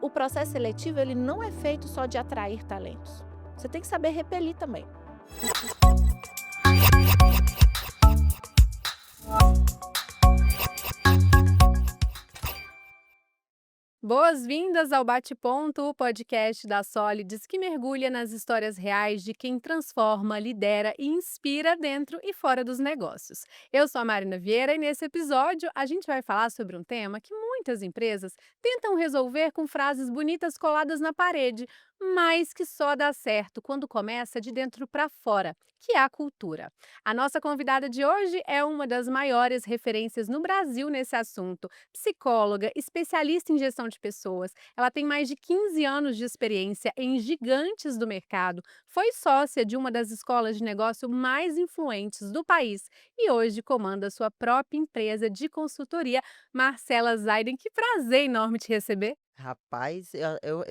o processo seletivo ele não é feito só de atrair talentos. Você tem que saber repelir também. Boas-vindas ao Bate-Ponto, o podcast da Solids que mergulha nas histórias reais de quem transforma, lidera e inspira dentro e fora dos negócios. Eu sou a Marina Vieira e nesse episódio a gente vai falar sobre um tema que muitas empresas tentam resolver com frases bonitas coladas na parede, mas que só dá certo quando começa de dentro para fora, que é a cultura. A nossa convidada de hoje é uma das maiores referências no Brasil nesse assunto. Psicóloga, especialista em gestão de pessoas, ela tem mais de 15 anos de experiência em gigantes do mercado, foi sócia de uma das escolas de negócio mais influentes do país e hoje comanda sua própria empresa de consultoria. Marcela Zaiden, que prazer enorme te receber. Rapaz,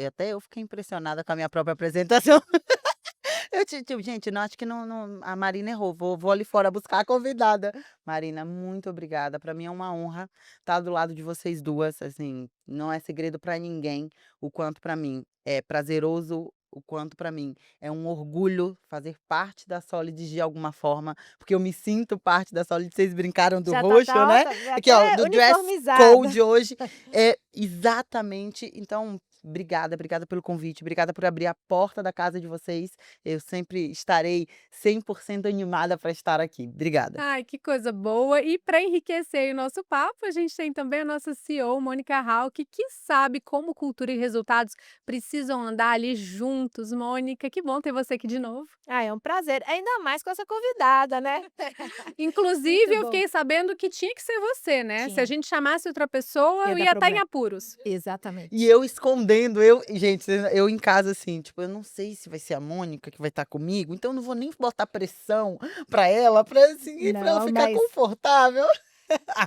até eu fiquei impressionada com a minha própria apresentação. Gente, não, acho que não, a Marina errou, vou ali fora buscar a convidada. Marina, muito obrigada, para mim é uma honra estar do lado de vocês duas, assim, não é segredo para ninguém o quanto para mim é prazeroso, o quanto para mim é um orgulho fazer parte da Solids de alguma forma, porque eu me sinto parte da Solids, vocês brincaram do Já roxo, né? Aqui ó, até do dress uniformizada. code hoje, é exatamente, então... Obrigada pelo convite, obrigada por abrir a porta da casa de vocês. Eu sempre estarei 100% animada para estar aqui. Obrigada. Ai, que coisa boa! E para enriquecer o nosso papo, a gente tem também a nossa CEO, Mônica Hauck, que sabe como cultura e resultados precisam andar ali juntos. Mônica, que bom ter você aqui de novo. Ah, é um prazer, ainda mais com essa convidada, né? Inclusive, Muito eu bom. fiquei sabendo que tinha que ser você, né? Se a Tinha. gente chamasse outra pessoa, Ia eu dar ia estar em problema. apuros. Exatamente. E eu escondendo, gente, eu em casa assim, tipo, eu não sei se vai ser a Mônica que vai estar comigo, então eu não vou nem botar pressão para ela, assim, para ela Não, ficar mas confortável.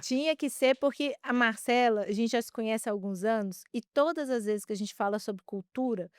tinha que ser porque a Marcela, a gente já se conhece há alguns anos e todas as vezes que a gente fala sobre cultura,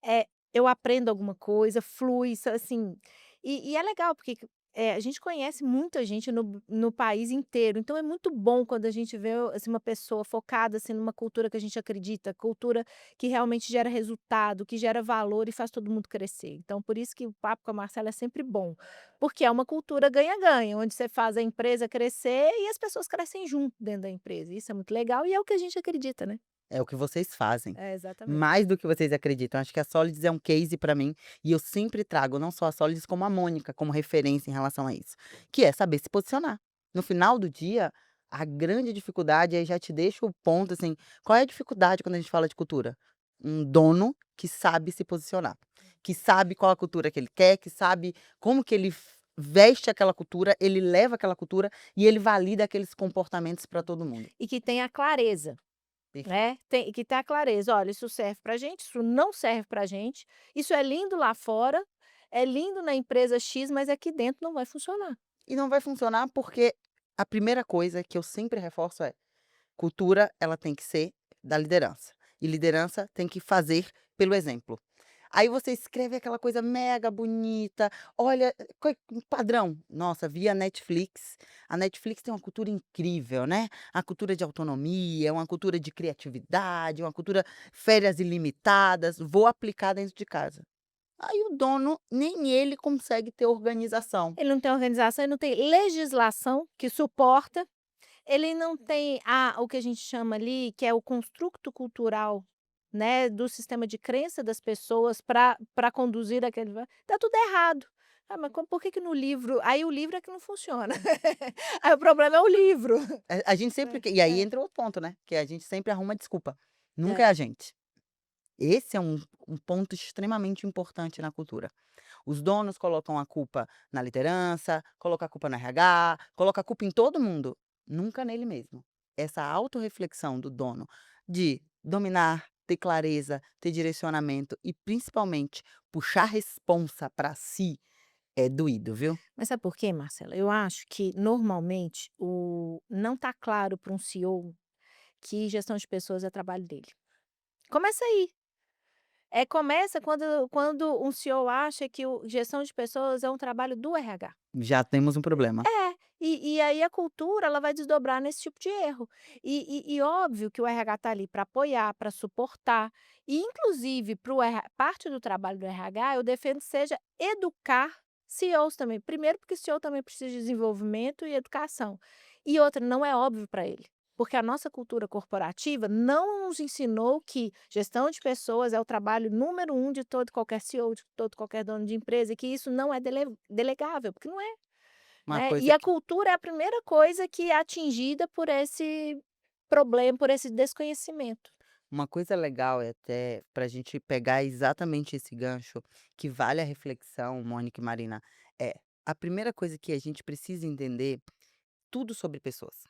é, eu aprendo alguma coisa, flui, assim. E é legal, porque a gente conhece muita gente no país inteiro. Então é muito bom quando a gente vê assim, uma pessoa focada assim, numa cultura que a gente acredita, cultura que realmente gera resultado, que gera valor e faz todo mundo crescer. Então, por isso que o papo com a Marcela é sempre bom. Porque é uma cultura ganha-ganha, onde você faz a empresa crescer e as pessoas crescem junto dentro da empresa. Isso é muito legal e é o que a gente acredita, né? É o que vocês fazem. É, exatamente. Mais do que vocês acreditam. Acho que a Solids é um case para mim e eu sempre trago não só a Solids como a Mônica como referência em relação a isso, que é saber se posicionar. No final do dia, a grande dificuldade, aí já te deixo o ponto assim, qual é a dificuldade quando a gente fala de cultura? Um dono que sabe se posicionar, que sabe qual a cultura que ele quer, que sabe como que ele veste aquela cultura, ele leva aquela cultura e ele valida aqueles comportamentos para todo mundo. E que tenha clareza. Perfeito. Né, tem que ter a clareza, olha, isso serve pra gente, isso não serve pra gente, isso é lindo lá fora, é lindo na empresa X, mas aqui dentro não vai funcionar. E não vai funcionar porque a primeira coisa que eu sempre reforço é: cultura, ela tem que ser da liderança. E liderança tem que fazer pelo exemplo. Aí você escreve aquela coisa mega bonita, olha, padrão. Nossa, via Netflix. A Netflix tem uma cultura incrível, né? A cultura de autonomia, uma cultura de criatividade, uma cultura férias ilimitadas. Vou aplicar dentro de casa. Aí o dono, nem ele consegue ter organização. Ele não tem organização, ele não tem legislação que suporta, ele não tem o que a gente chama ali, que é o construto cultural, né, do sistema de crença das pessoas para conduzir aquele tá tudo errado. Ah, mas por que que no livro aí o livro é que não funciona. Aí o problema é o livro. A gente sempre É, e aí é, entra outro ponto, né, que a gente sempre arruma desculpa. Nunca é é. a gente. Esse é um ponto extremamente importante na cultura. Os donos colocam a culpa na liderança, colocam a culpa no RH, colocam a culpa em todo mundo, nunca nele mesmo. Essa autorreflexão do dono de dominar, ter clareza, ter direcionamento e principalmente puxar responsa para si é doído, viu? Mas sabe por quê, Marcela? Eu acho que normalmente não está claro para um CEO que gestão de pessoas é trabalho dele. Começa aí. Começa quando um CEO acha que gestão de pessoas é um trabalho do RH. Já temos um problema. É, E aí a cultura ela vai desdobrar nesse tipo de erro. E óbvio que o RH está ali para apoiar, para suportar, e inclusive para o RH parte do trabalho do RH eu defendo seja educar CEOs também. Primeiro porque CEO também precisa de desenvolvimento e educação. E outra, não é óbvio para ele, porque a nossa cultura corporativa não nos ensinou que gestão de pessoas é o trabalho número um de todo qualquer CEO, de todo qualquer dono de empresa, e que isso não é delegável, porque não é. Uma Né, e coisa a que cultura é a primeira coisa que é atingida por esse problema, por esse desconhecimento. uma coisa legal é até para a gente pegar exatamente esse gancho, que vale a reflexão, Mônica e Marina, é a primeira coisa que a gente precisa entender tudo sobre pessoas.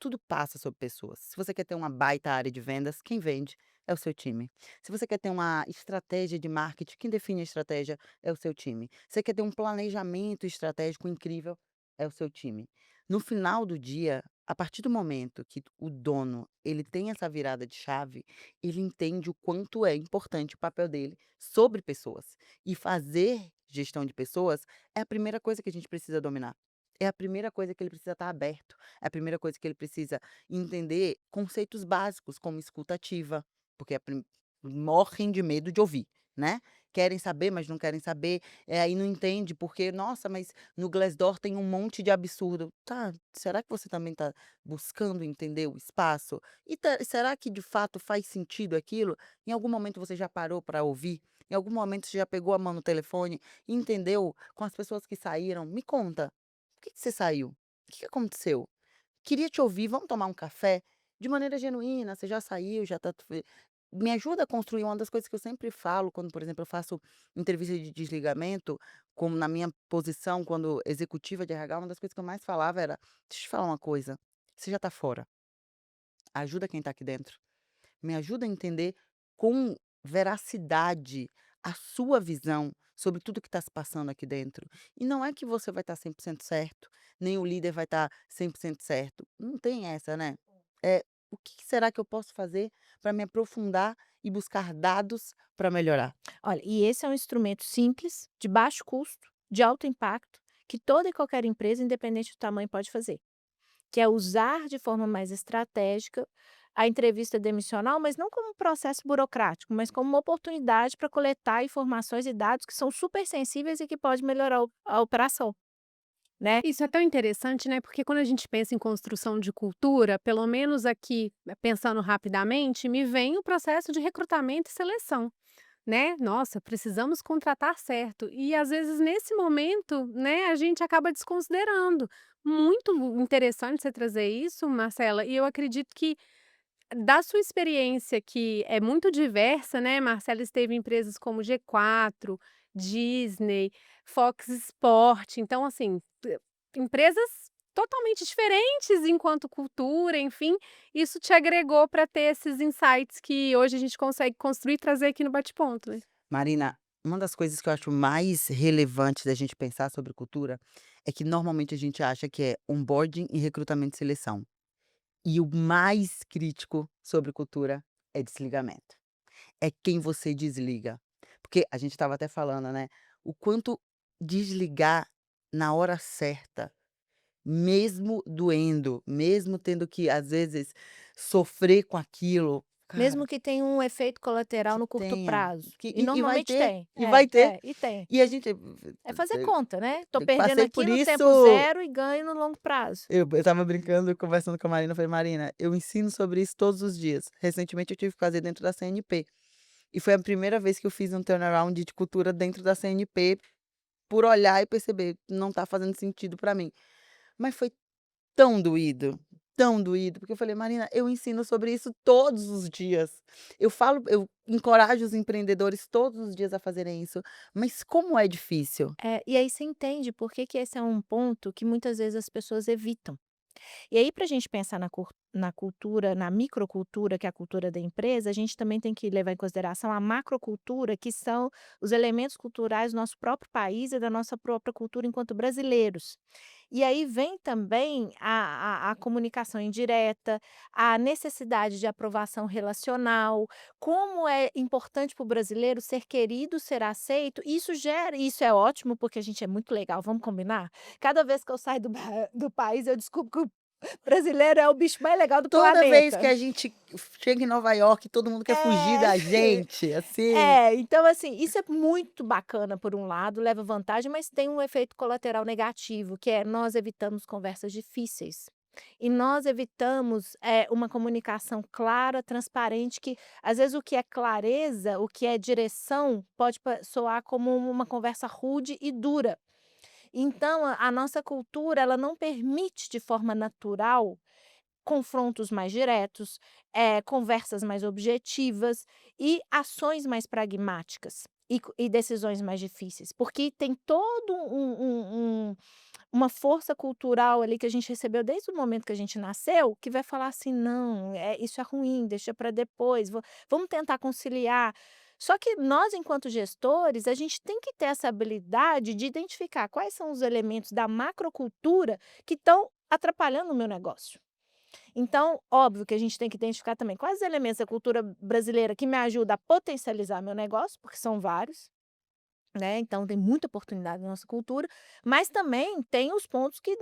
Tudo passa sobre pessoas. Se você quer ter uma baita área de vendas, quem vende é o seu time. Se você quer ter uma estratégia de marketing, quem define a estratégia é o seu time. Se você quer ter um planejamento estratégico incrível, é o seu time. No final do dia, a partir do momento que o dono ele tem essa virada de chave, ele entende o quanto é importante o papel dele sobre pessoas. E fazer gestão de pessoas é a primeira coisa que a gente precisa dominar. É a primeira coisa que ele precisa estar aberto, é a primeira coisa que ele precisa entender conceitos básicos, como escuta ativa, porque morrem de medo de ouvir, né? Querem saber, mas não querem saber, aí não entende porque, nossa, mas no Glassdoor tem um monte de absurdo. Tá, será que você também está buscando entender o espaço? E será que de fato faz sentido aquilo? Em algum momento você já parou para ouvir? Em algum momento você já pegou a mão no telefone e entendeu com as pessoas que saíram? Me conta. Por que você saiu? O que que aconteceu? Queria te ouvir, vamos tomar um café? De maneira genuína, você já saiu, já tá me ajuda a construir uma das coisas que eu sempre falo quando, por exemplo, eu faço entrevista de desligamento, como na minha posição quando executiva de RH, uma das coisas que eu mais falava era: "Deixa eu te falar uma coisa, você já tá fora, ajuda quem tá aqui dentro". Me ajuda a entender com veracidade a sua visão sobre tudo que está se passando aqui dentro. E não é que você vai estar 100% certo, nem o líder vai estar 100% certo. Não tem essa, né? É, o que será que eu posso fazer para me aprofundar e buscar dados para melhorar? Olha, e esse é um instrumento simples, de baixo custo, de alto impacto, que toda e qualquer empresa, independente do tamanho, pode fazer, que é usar de forma mais estratégica a entrevista demissional, mas não como um processo burocrático, mas como uma oportunidade para coletar informações e dados que são super sensíveis e que pode melhorar a operação, né. Isso é tão interessante, né, porque quando a gente pensa em construção de cultura, pelo menos aqui, pensando rapidamente, me vem o processo de recrutamento e seleção, né. Nossa, precisamos contratar certo. E às vezes nesse momento, né, a gente acaba desconsiderando. Muito interessante você trazer isso, Marcela, e eu acredito que da sua experiência que é muito diversa, né, Marcela esteve em empresas como G4, Disney, Fox Sport, então assim, empresas totalmente diferentes enquanto cultura, enfim, isso te agregou para ter esses insights que hoje a gente consegue construir e trazer aqui no bate-ponto, né. Marina, uma das coisas que eu acho mais relevante da gente pensar sobre cultura é que normalmente a gente acha que é onboarding e recrutamento e seleção. E o mais crítico sobre cultura é desligamento. É quem você desliga. Porque a gente estava até falando, né, o quanto desligar na hora certa, mesmo doendo, mesmo tendo que, às vezes, sofrer com aquilo, cara, Mesmo que tenha um efeito colateral que no curto tenha, prazo, que e e vai normalmente ter, tem. e vai ter. E tem. E a gente É fazer conta, né, tô eu perdendo passei aqui por no isso. tempo zero e ganho no longo prazo. Eu estava brincando, conversando com a Marina, eu falei: "Marina, eu ensino sobre isso todos os dias". Recentemente eu tive que fazer dentro da CNP, e foi a primeira vez que eu fiz um turnaround de cultura dentro da CNP, por olhar e perceber, não tá fazendo sentido para mim. Mas foi tão doído, porque eu falei: "Marina, eu ensino sobre isso todos os dias. Eu encorajo os empreendedores todos os dias a fazerem isso, mas como é difícil". E aí você entende por que que esse é um ponto que muitas vezes as pessoas evitam. E aí para a gente pensar na cultura, na microcultura, que é a cultura da empresa, a gente também tem que levar em consideração a macrocultura, que são os elementos culturais do nosso próprio país e da nossa própria cultura enquanto brasileiros. E aí vem também a comunicação indireta, a necessidade de aprovação relacional, como é importante para o brasileiro ser querido, ser aceito, isso é ótimo, porque a gente é muito legal, vamos combinar? Cada vez que eu saio do país, eu descubro que o brasileiro é o bicho mais legal do Toda vez que planeta. a gente chega em Nova York, todo mundo quer fugir É. da gente, assim. É, então assim, isso é muito bacana por um lado, leva vantagem, mas tem um efeito colateral negativo, que é nós evitamos conversas difíceis. E nós evitamos, uma comunicação clara, transparente, que às vezes o que é clareza, o que é direção, pode soar como uma conversa rude e dura. Então a nossa cultura, ela não permite de forma natural confrontos mais diretos, conversas mais objetivas e ações mais pragmáticas e decisões mais difíceis, porque tem todo uma força cultural ali que a gente recebeu desde o momento que a gente nasceu, que vai falar assim: "Não, isso é ruim, deixa para depois, vamos tentar conciliar". Só que nós, enquanto gestores, a gente tem que ter essa habilidade de identificar quais são os elementos da macrocultura que estão atrapalhando o meu negócio. Então, óbvio que a gente tem que identificar também quais os elementos da cultura brasileira que me ajuda a potencializar meu negócio, porque são vários, né, então tem muita oportunidade na nossa cultura, mas também tem os pontos que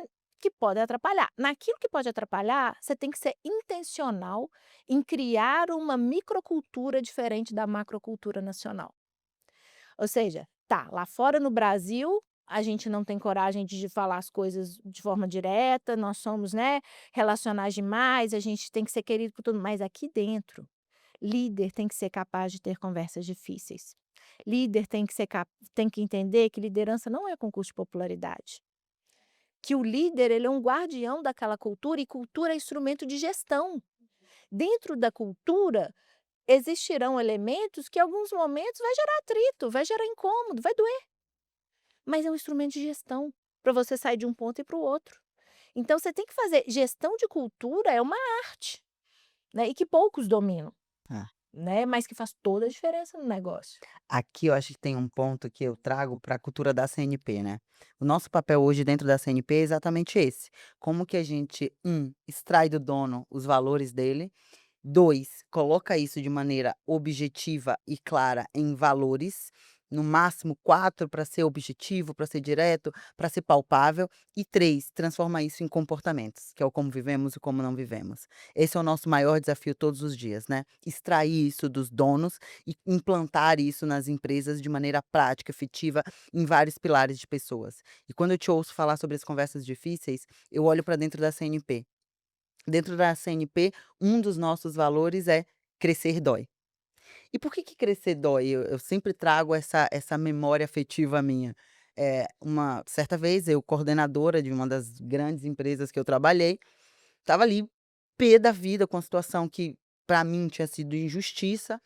podem atrapalhar. Naquilo que pode atrapalhar, você tem que ser intencional em criar uma microcultura diferente da macrocultura nacional. Ou seja, tá, lá fora no Brasil, a gente não tem coragem de falar as coisas de forma direta, nós somos, né, relacionais demais, a gente tem que ser querido por tudo, mas aqui dentro, líder tem que ser capaz de ter conversas difíceis. Líder tem que entender que liderança não é concurso de popularidade. Que o líder, ele é um guardião daquela cultura e cultura é instrumento de gestão. Dentro da cultura, existirão elementos que em alguns momentos vai gerar atrito, vai gerar incômodo, vai doer, mas é um instrumento de gestão para você sair de um ponto e para o outro. Então você tem que fazer gestão de cultura é uma arte, né, e que poucos dominam, Ah, né, mas que faz toda a diferença no negócio. aqui eu acho que tem um ponto que eu trago para a cultura da CNP, né. O nosso papel hoje dentro da CNP é exatamente esse, como que a gente, extrai do dono os valores dele. 2, coloca isso de maneira objetiva e clara em valores, no máximo 4 para ser objetivo, para ser direto, para ser palpável, e 3, transforma isso em comportamentos, que é o como vivemos e como não vivemos. Esse é o nosso maior desafio todos os dias, né, extrair isso dos donos e implantar isso nas empresas de maneira prática, efetiva, em vários pilares de pessoas. E quando eu te ouço falar sobre as conversas difíceis, eu olho para dentro da CNP. Dentro da CNP, um dos nossos valores é crescer dói. E por que que crescer dói? Eu sempre trago essa memória afetiva minha. Uma certa vez eu, coordenadora de uma das grandes empresas que eu trabalhei, estava ali pé da vida com a situação que para mim tinha sido injustiça,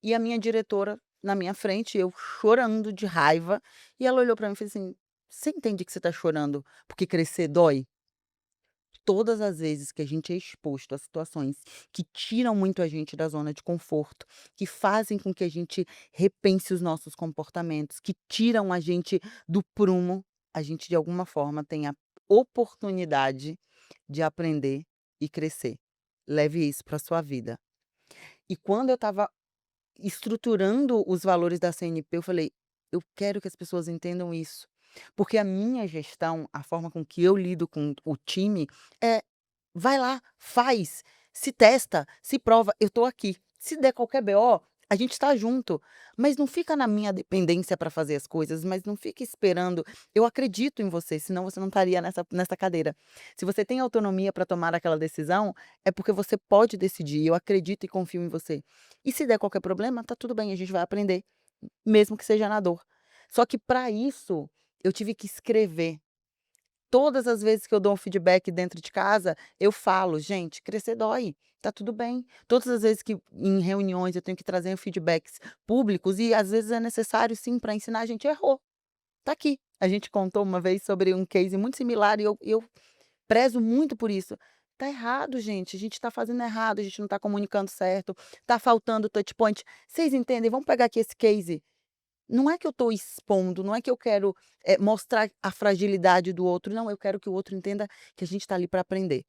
e a minha diretora na minha frente, eu chorando de raiva, e ela olhou para mim e fez assim: "Você entende que você está chorando porque crescer dói?" Todas as vezes que a gente é exposto a situações que tiram muito a gente da zona de conforto, que fazem com que a gente repense os nossos comportamentos, que tiram a gente do prumo, a gente de alguma forma tem a oportunidade de aprender e crescer. Leve isso para sua vida. E quando eu estava estruturando os valores da CNP, eu falei: "Eu quero que as pessoas entendam isso", porque a minha gestão, a forma com que eu lido com o time é: vai lá, faz, se testa, se prova, eu tô aqui. Se der qualquer BO, a gente tá junto, mas não fica na minha dependência para fazer as coisas, mas não fica esperando. Eu acredito em você, senão você não estaria nessa cadeira. Se você tem autonomia para tomar aquela decisão, é porque você pode decidir, eu acredito e confio em você. E se der qualquer problema, tá tudo bem, a gente vai aprender, mesmo que seja na dor. Só que para isso, eu tive que escrever. Todas as vezes que eu dou um feedback dentro de casa, eu falo: "Gente, crescer dói, tá tudo bem". Todas as vezes que em reuniões eu tenho que trazer feedbacks públicos e às vezes é necessário sim para ensinar, a gente errou, tá aqui. A gente contou uma vez sobre um case muito similar e eu prezo muito por isso. Tá errado gente, a gente tá fazendo errado, a gente não tá comunicando certo, tá faltando touch point. Vocês entendem? Vamos pegar aqui esse case. Não é que eu estou expondo, não é que eu quero, mostrar a fragilidade do outro, não, eu quero que o outro entenda que a gente está ali para aprender.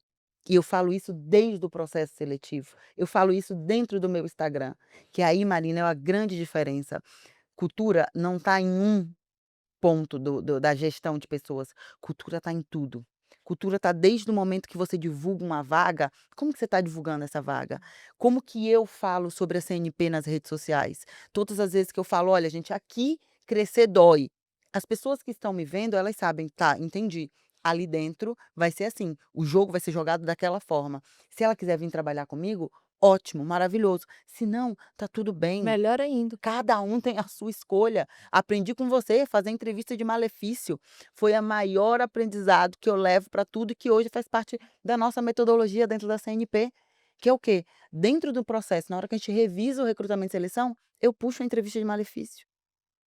E eu falo isso desde o processo seletivo, eu falo isso dentro do meu Instagram, que aí, Marina, é a grande diferença. Cultura não está em um ponto da gestão de pessoas, cultura está em tudo. Cultura está desde o momento que você divulga uma vaga, como que você está divulgando essa vaga? Como que eu falo sobre a CNP nas redes sociais? Todas as vezes que eu falo: "Olha gente, aqui crescer dói", as pessoas que estão me vendo, elas sabem: "Tá, entendi, ali dentro vai ser assim, o jogo vai ser jogado daquela forma". Se ela quiser vir trabalhar comigo, ótimo, maravilhoso, se não, tá tudo bem. Melhor ainda. Cada um tem a sua escolha. Aprendi com você, fazer entrevista de malefício. Foi a maior aprendizado que eu levo para tudo e que hoje faz parte da nossa metodologia dentro da CNP, que é o quê? Dentro do processo, na hora que a gente revisa o recrutamento e seleção, eu puxo a entrevista de malefício.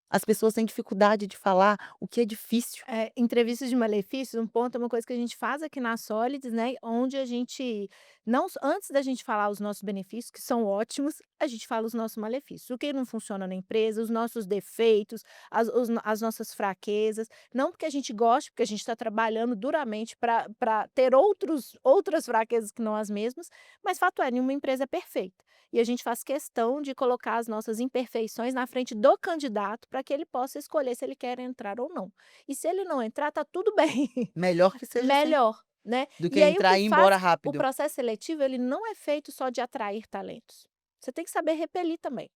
As pessoas têm dificuldade de falar o que é difícil. Entrevistas de malefícios, um ponto é uma coisa que a gente faz aqui na Solids, né, onde a gente não s antes da gente falar os nossos benefícios, que são ótimos, a gente fala os nossos malefícios, o que não funciona na empresa, os nossos defeitos, as nossas fraquezas, não porque a gente goste, porque a gente está trabalhando duramente para ter outras fraquezas que não as mesmas, mas fato é, nenhuma empresa é perfeita. E a gente faz questão de colocar as nossas imperfeições na frente do candidato para que ele possa escolher se ele quer entrar ou não. E se ele não entrar, tá tudo bem, Melhor que seja assim, melhor, né. do que E aí o que entrar e ir faz embora o rápido. processo seletivo, ele não é feito só de atrair talentos. Você tem que saber repelir também,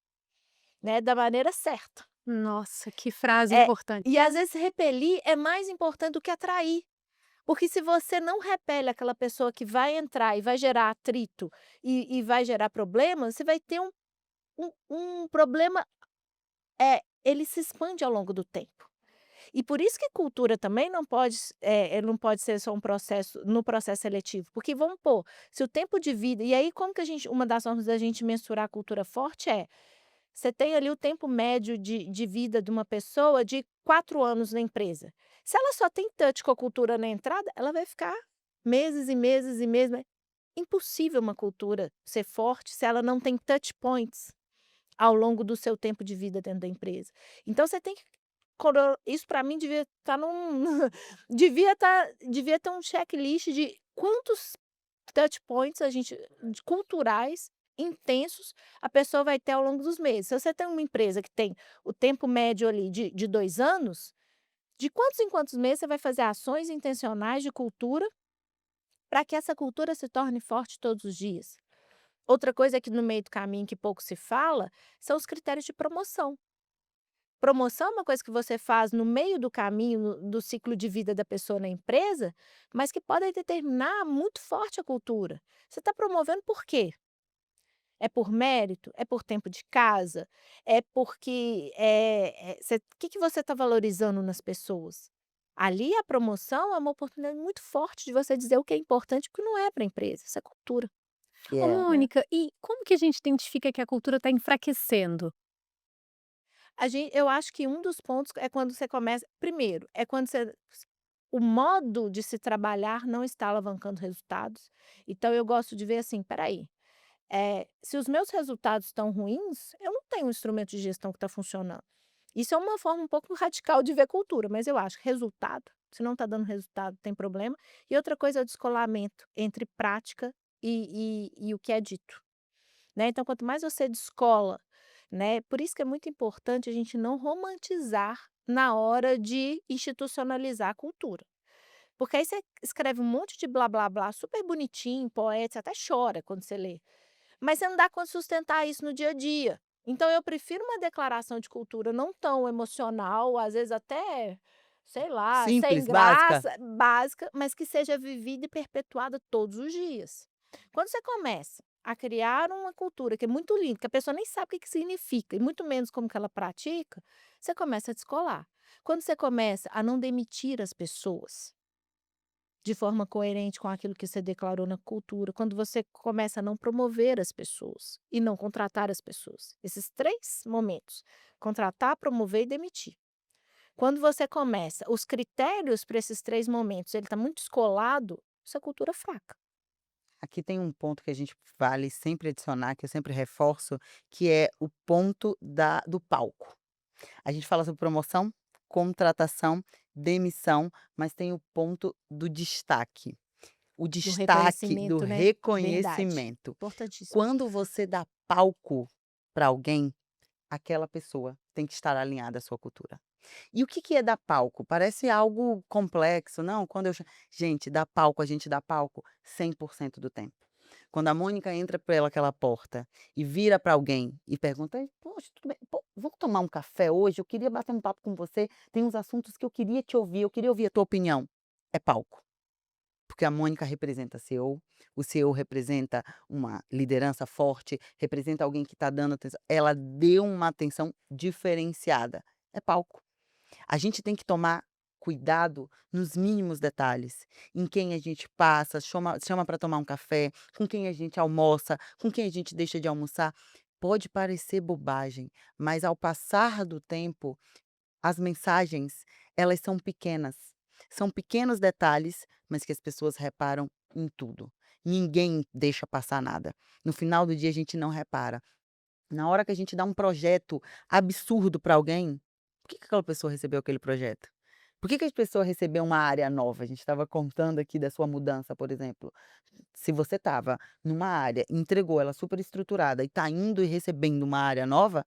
né, da maneira certa. Nossa, que frase É, importante. e às vezes repelir é mais importante do que atrair. Porque se você não repele aquela pessoa que vai entrar e vai gerar atrito e vai gerar problema, você vai ter um problema, ele se expande ao longo do tempo. E por isso que cultura também não pode ser só um processo no processo seletivo, porque vamos pôr, se o tempo de vida e aí como que a gente uma das formas da gente mensurar a cultura forte você tem ali o tempo médio de vida de uma pessoa de 4 anos na empresa. Se ela só tem touch com a cultura na entrada, ela vai ficar meses e meses e meses, impossível uma cultura ser forte se ela não tem touch points ao longo do seu tempo de vida dentro da empresa. Então você tem que isso para mim devia estar devia ter um checklist de quantos touch points a gente culturais intensos a pessoa vai ter ao longo dos meses. Se você tem uma empresa que tem o tempo médio ali de 2 anos, de quantos em quantos meses você vai fazer ações intencionais de cultura para que essa cultura se torne forte todos os dias. Outra coisa que no meio do caminho que pouco se fala, são os critérios de promoção. Promoção é uma coisa que você faz no meio do caminho, do ciclo de vida da pessoa na empresa, mas que pode determinar muito forte a cultura. Você está promovendo por quê? É por mérito? É por tempo de casa? É porque, o que que você está valorizando nas pessoas? Ali a promoção é uma oportunidade muito forte de você dizer o que é importante e o que não é para a empresa, isso é cultura, Que Ô é né. Mônica, e como que a gente identifica que a cultura está enfraquecendo? Eu acho que um dos pontos é quando você começa primeiro, é quando o modo de se trabalhar não está alavancando resultados, então eu gosto de ver assim: "Espera aí, se os meus resultados estão ruins, eu não tenho um instrumento de gestão que está funcionando". Isso é uma forma um pouco radical de ver cultura, mas eu acho que resultado, se não está dando resultado, tem problema. E outra coisa é o descolamento entre prática e o que é dito, né. Então quanto mais você descola, né, por isso que é muito importante a gente não romantizar na hora de institucionalizar a cultura. Porque aí você escreve um monte de blá blá blá super bonitinho, poético, você até chora quando você lê. Mas você não dá conta de sustentar isso no dia a dia. Então eu prefiro uma declaração de cultura não tão emocional, às vezes até, sei lá, sem simples, básica. graça, básica, mas que seja vivida e perpetuada todos os dias. Quando você começa a criar uma cultura que é muito linda, que a pessoa nem sabe o que que significa, e muito menos como que ela pratica, você começa a descolar. Quando você começa a não demitir as pessoas de forma coerente com aquilo que você declarou na cultura, quando você começa a não promover as pessoas e não contratar as pessoas. Esses 3 momentos: contratar, promover e demitir. Quando você começa os critérios para esses 3 momentos, ele está muito descolado, isso é cultura fraca. Aqui tem um ponto que a gente vale sempre adicionar, que eu sempre reforço, que é o ponto do palco. A gente fala sobre promoção, contratação, demissão, mas tem o ponto do destaque. O Do destaque do reconhecimento, né. Verdade. reconhecimento. Importantíssimo. Quando você dá palco para alguém, aquela pessoa tem que estar alinhada à sua cultura. E o que que é dar palco? Parece algo complexo, não, quando eu cha gente, dar palco, a gente dá palco 100% do tempo. Quando a Mônica entra pelaquela porta e vira para alguém e pergunta: "Ei, poxa, tudo bem? Pô, vamos tomar um café hoje? Eu queria bater um papo com você, tem uns assuntos que eu queria te ouvir, eu queria ouvir a tua opinião". É palco. Porque a Mônica representa CEO, o CEO representa uma liderança forte, representa alguém que está dando atenção. Ela deu uma atenção diferenciada. É palco. A gente tem que tomar cuidado nos mínimos detalhes, em quem a gente passa, chama para tomar um café, com quem a gente almoça, com quem a gente deixa de almoçar. Pode parecer bobagem, mas ao passar do tempo as mensagens, elas são pequenas. São pequenos detalhes, mas que as pessoas reparam em tudo. Ninguém deixa passar nada. No final do dia a gente não repara. Na hora que a gente dá um projeto absurdo para alguém, por que que aquela pessoa recebeu aquele projeto? Por que que a pessoa recebeu uma área nova? A gente estava contando aqui da sua mudança, por exemplo. Se você estava numa área, entregou ela super estruturada e está indo e recebendo uma área nova,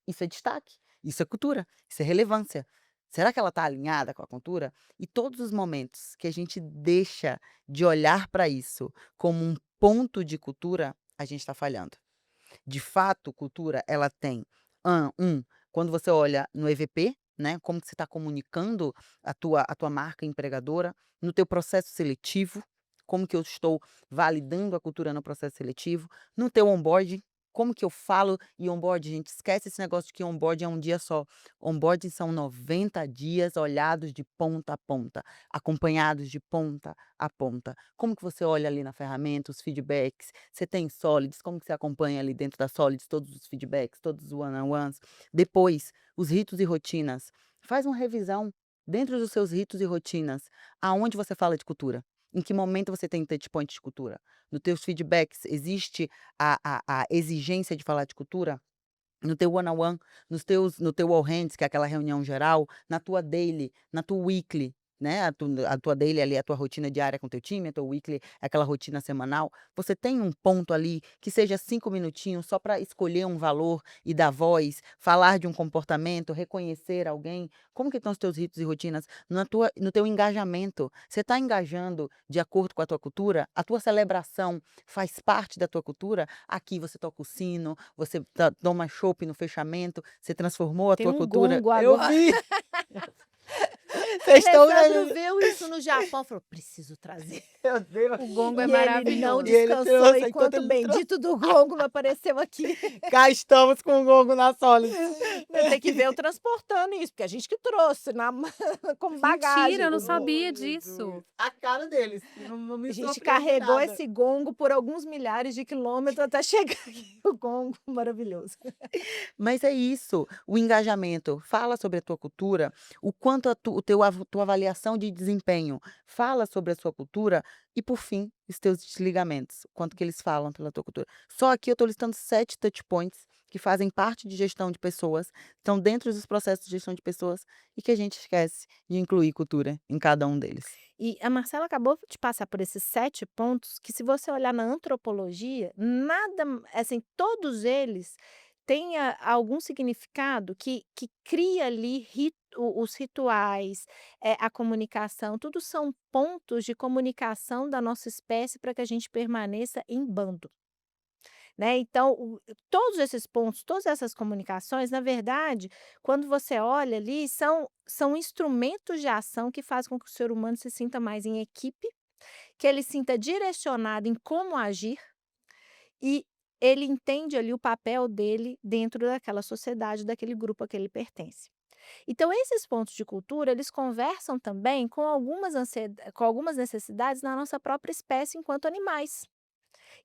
isso é destaque, isso é cultura, isso é relevância. Será que ela está alinhada com a cultura? E todos os momentos que a gente deixa de olhar para isso como um ponto de cultura, a gente está falhando. De fato, cultura, ela tem, quando você olha no EVP, né, como que você está comunicando a tua marca empregadora, no teu processo seletivo, como que eu estou validando a cultura no processo seletivo, no teu onboarding, como que eu falo e onboarding, gente, esquece esse negócio de que onboarding é um dia só. Onboarding são 90 dias olhados de ponta a ponta, acompanhados de ponta a ponta. Como que você olha ali na ferramenta, os feedbacks, você tem Solids, como que você acompanha ali dentro da Solids todos os feedbacks, todos os one-on-ones. Depois, os ritos e rotinas. Faz uma revisão dentro dos seus ritos e rotinas, aonde você fala de cultura. Em que momento você tem touch point de cultura? Nos teus feedbacks existe a exigência de falar de cultura? No teu one on one, no teu all hands, que é aquela reunião geral, na tua daily, na tua weekly, né, a tua daily ali é a tua rotina diária com teu time, a tua weekly é aquela rotina semanal. Você tem um ponto ali que seja 5 minutinhos só para escolher um valor e dar voz, falar de um comportamento, reconhecer alguém. Como que estão os teus ritos e rotinas no teu engajamento? Você está engajando de acordo com a tua cultura? A tua celebração faz parte da tua cultura? Aqui você toca o sino, você toma chopp no fechamento, você transformou a Tem tua um cultura. gongo Eu agora. vi! Vocês estão Alessandro viu isso no Japão, falou: "Preciso trazer". Meu Deus! O gongo é E ele não maravilhoso. E ele descansou trouxe, enquanto enquanto o ele trouxe, bendito do gongo não apareceu aqui. cá estamos com o gongo na Solids. Tem que ver eu transportando isso, porque a gente que trouxe na ma como Mentira, bagagem eu não o gongo. sabia Oh, disso. Jesus! A cara deles, não A me gente surpreende carregou nada. esse gongo por alguns milhares de quilômetros até chegar aqui, o gongo maravilhoso. Mas é isso, o engajamento. Fala sobre a tua cultura, o quanto tua avaliação de desempenho fala sobre a sua cultura e, por fim, os teus desligamentos, o quanto que eles falam pela tua cultura. Só aqui eu estou listando 7 touch points que fazem parte de gestão de pessoas, estão dentro dos processos de gestão de pessoas e que a gente esquece de incluir cultura em cada um deles. E a Marcela acabou de passar por esses 7 pontos que, se você olhar na antropologia, nada assim, todos eles têm algum significado que cria ali os rituais, a comunicação, tudo são pontos de comunicação da nossa espécie para que a gente permaneça em bando. Né, então todos esses pontos, todas essas comunicações, na verdade, quando você olha ali, são instrumentos de ação que fazem com que o ser humano se sinta mais em equipe, que ele sinta direcionado em como agir e ele entende ali o papel dele dentro daquela sociedade, daquele grupo a que ele pertence. Então esses pontos de cultura, eles conversam também com algumas necessidades na nossa própria espécie enquanto animais.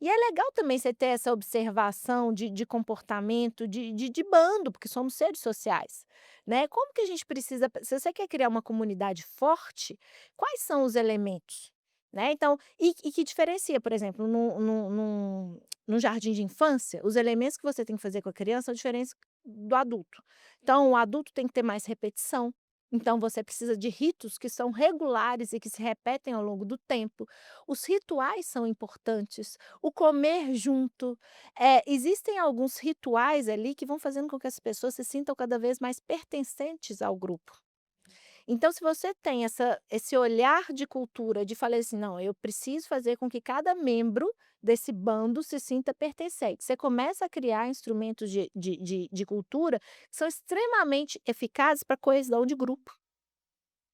E é legal também você ter essa observação de comportamento de bando, porque somos seres sociais, né. Como que a gente precisa se você quer criar uma comunidade forte, quais são os elementos, né. Então e que diferencia, por exemplo, num jardim de infância, os elementos que você tem que fazer com a criança são diferentes do adulto. Então o adulto tem que ter mais repetição, então você precisa de ritos que são regulares e que se repetem ao longo do tempo. Os rituais são importantes, o comer junto, existem alguns rituais ali que vão fazendo com que as pessoas se sintam cada vez mais pertencentes ao grupo. Então, se você tem esse olhar de cultura, de falar assim: "Não, eu preciso fazer com que cada membro desse bando se sinta pertencente", você começa a criar instrumentos de cultura que são extremamente eficazes para a coesão de grupo.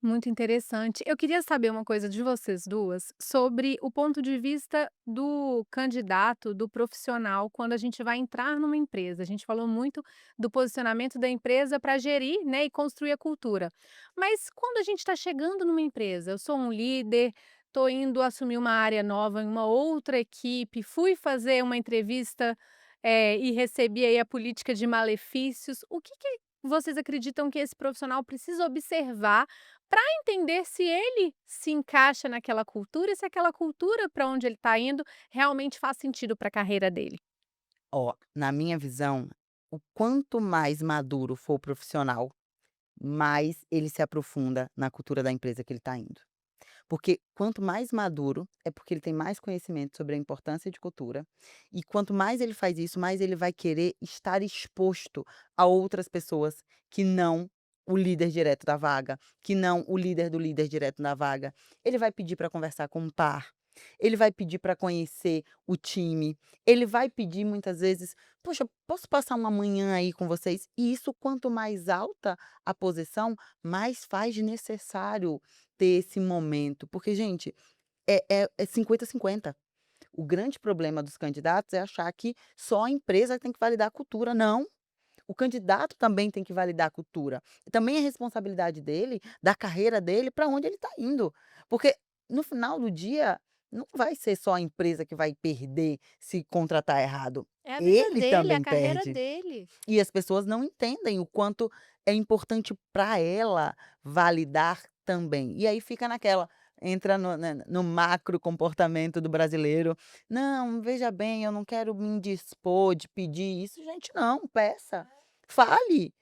Muito interessante. Eu queria saber uma coisa de vocês duas sobre o ponto de vista do candidato, do profissional, quando a gente vai entrar numa empresa. A gente falou muito do posicionamento da empresa para gerir, né, e construir a cultura. Mas quando a gente está chegando numa empresa, eu sou um líder, estou indo assumir uma área nova em uma outra equipe, fui fazer uma entrevista, e recebi aí a política de malefícios. O que que vocês acreditam que esse profissional precisa observar para entender se ele se encaixa naquela cultura e se aquela cultura para onde ele está indo realmente faz sentido para a carreira dele. Ó, na minha visão, o quanto mais maduro for o profissional, mais ele se aprofunda na cultura da empresa que ele está indo. Porque quanto mais maduro, é porque ele tem mais conhecimento sobre a importância de cultura, e quanto mais ele faz isso, mais ele vai querer estar exposto a outras pessoas que não o líder direto da vaga, que não o líder do líder direto da vaga. Ele vai pedir para conversar com um par, ele vai pedir para conhecer o time, ele vai pedir muitas vezes: "Poxa, posso passar uma manhã aí com vocês?" E isso, quanto mais alta a posição, mais faz necessário ter esse momento, porque gente, é 50-50. O grande problema dos candidatos é achar que só a empresa tem que validar a cultura, não, o candidato também tem que validar a cultura. Também é responsabilidade dele, da carreira dele, para onde ele está indo, porque no final do dia, não vai ser só a empresa que vai perder se contratar errado, É a vida ele dele, é a também carreira perde. dele. E as pessoas não entendem o quanto é importante para ela validar também. E aí fica naquela, entra no macro comportamento do brasileiro: "Não, veja bem, eu não quero me indispor de pedir isso", gente, não, peça, fale.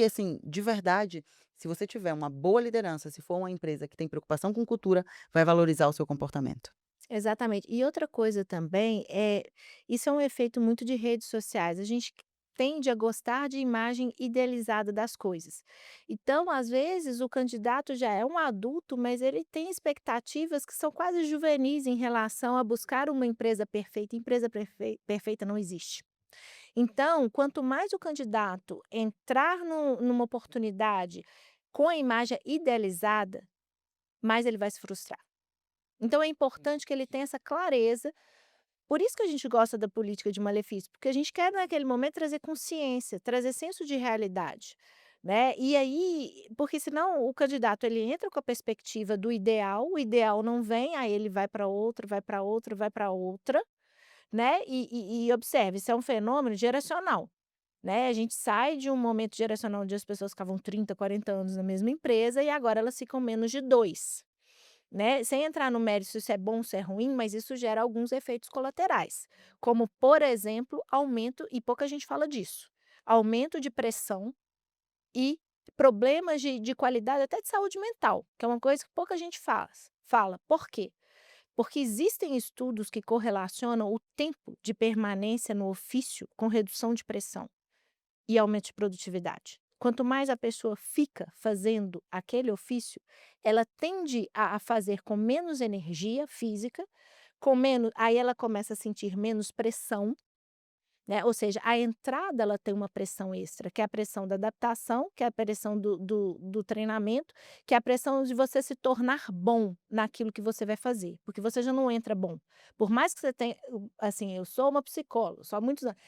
Assim, de verdade, se você tiver uma boa liderança, se for uma empresa que tem preocupação com cultura, vai valorizar o seu comportamento. Exatamente. E outra coisa também isso é um efeito muito de redes sociais. A gente tende a gostar de imagem idealizada das coisas. Então, às vezes, o candidato já é um adulto, mas ele tem expectativas que são quase juvenis em relação a buscar uma empresa perfeita. Empresa perfeita não existe. Então, quanto mais o candidato entrar numa oportunidade com a imagem idealizada, mais ele vai se frustrar. Então é importante que ele tenha essa clareza, por isso que a gente gosta da política de malefício, porque a gente quer naquele momento trazer consciência, trazer senso de realidade, né. E aí porque senão o candidato ele entra com a perspectiva do ideal, o ideal não vem, aí ele vai para outra, vai para outra, vai para outra, né. E observe, isso é um fenômeno geracional, né. A gente sai de um momento geracional onde as pessoas ficavam 30, 40 anos na mesma empresa e agora elas ficam menos de 2. Né, sem entrar no mérito se isso é bom, se é ruim, mas isso gera alguns efeitos colaterais, como, por exemplo, aumento e pouca gente fala disso, aumento de pressão e problemas de qualidade até de saúde mental, que é uma coisa que pouca gente fala. Por quê? Porque existem estudos que correlacionam o tempo de permanência no ofício com redução de pressão e aumento de produtividade. Quanto mais a pessoa fica fazendo aquele ofício, ela tende a fazer com menos energia física, com menos aí ela começa a sentir menos pressão, né, ou seja, a entrada ela tem uma pressão extra, que é a pressão da adaptação, que é a pressão do treinamento, que é a pressão de você se tornar bom naquilo que você vai fazer, porque você já não entra bom. Por mais que você tenha assim, eu sou uma psicóloga, só há muitos anos.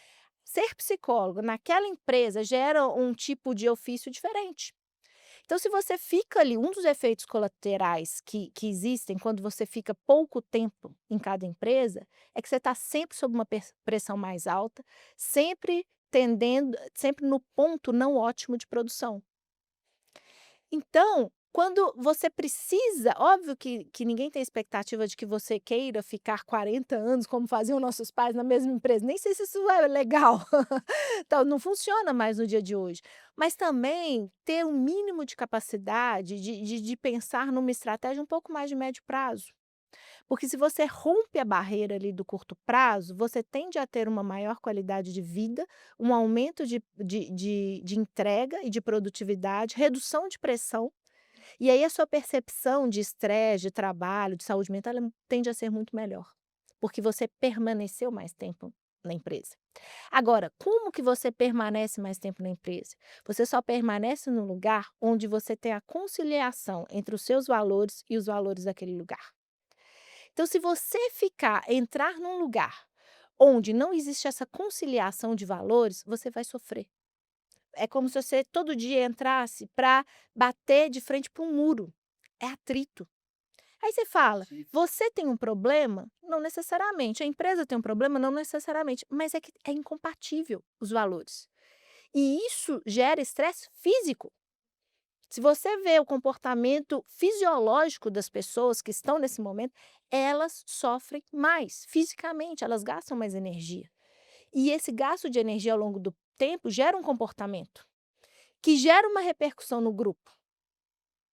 Ser psicólogo naquela empresa gera um tipo de ofício diferente. Então, se você fica ali, um dos efeitos colaterais que existem quando você fica pouco tempo em cada empresa, é que você está sempre sob uma pressão mais alta, sempre tendendo, sempre no ponto não ótimo de produção. Então, Quando você precisa, óbvio que ninguém tem expectativa de que você queira ficar 40 anos, como faziam nossos pais, na mesma empresa, nem sei se isso é legal. Então, não funciona mais no dia de hoje. Mas também ter um mínimo de capacidade de pensar numa estratégia um pouco mais de médio prazo. Porque se você rompe a barreira ali do curto prazo, você tende a ter uma maior qualidade de vida, um aumento de entrega e de produtividade, redução de pressão, e aí a sua percepção de estresse, de trabalho, de saúde mental, ela tende a ser muito melhor, porque você permaneceu mais tempo na empresa. Agora, como que você permanece mais tempo na empresa? Você só permanece no lugar onde você tem a conciliação entre os seus valores e os valores daquele lugar. Então, se você entrar num lugar onde não existe essa conciliação de valores, você vai sofrer. É como se você todo dia entrasse para bater de frente para um muro. É atrito. Aí você fala: Sim. "Você tem um problema?" Não necessariamente. A empresa tem um problema? Não necessariamente. Mas é que é incompatível os valores. E isso gera estresse físico. Se você vê o comportamento fisiológico das pessoas que estão nesse momento, elas sofrem mais fisicamente, elas gastam mais energia. E esse gasto de energia ao longo do tempo gera um comportamento, que gera uma repercussão no grupo.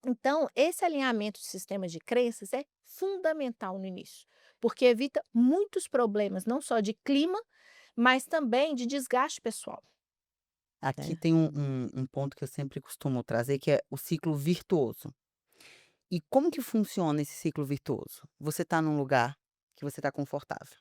Então, esse alinhamento de sistemas de crenças é fundamental no início, porque evita muitos problemas, não só de clima, mas também de desgaste pessoal. Aqui É. tem um ponto que eu sempre costumo trazer, que é o ciclo virtuoso. E como que funciona esse ciclo virtuoso? Você está num lugar que você está confortável.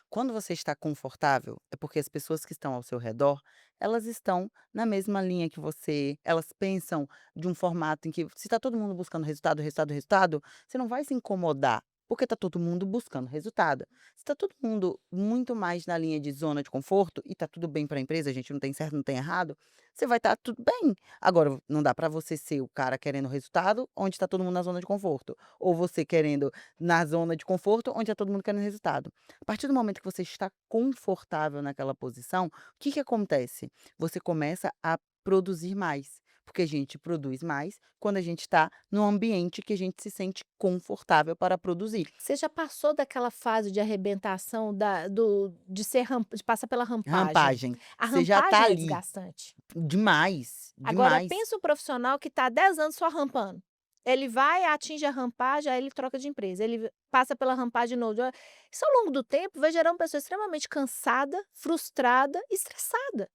Quando você está confortável, é porque as pessoas que estão ao seu redor, elas estão na mesma linha que você, elas pensam de um formato em que se está todo mundo buscando resultado, resultado, resultado, você não vai se incomodar, porque está todo mundo buscando resultado. Se está todo mundo muito mais na linha de zona de conforto e está tudo bem para a empresa, a gente não tem certo, não tem errado, você vai estar tudo bem. Agora, não dá para você ser o cara querendo resultado onde está todo mundo na zona de conforto, ou você querendo na zona de conforto onde está todo mundo querendo resultado. A partir do momento que você está confortável naquela posição, o que que acontece? Você começa a produzir mais, porque a gente produz mais quando a gente está num ambiente que a gente se sente confortável para produzir. Você já passou daquela fase de arrebentação de de passar pela rampagem. Rampagem, A você já está rampagem é ali desgastante. demais, Agora demais. pensa um profissional que está há 10 anos só rampando. Ele vai, atinge a rampagem, aí ele troca de empresa, ele passa pela rampagem de novo. Isso ao longo do tempo vai gerar uma pessoa extremamente cansada, frustrada, estressada.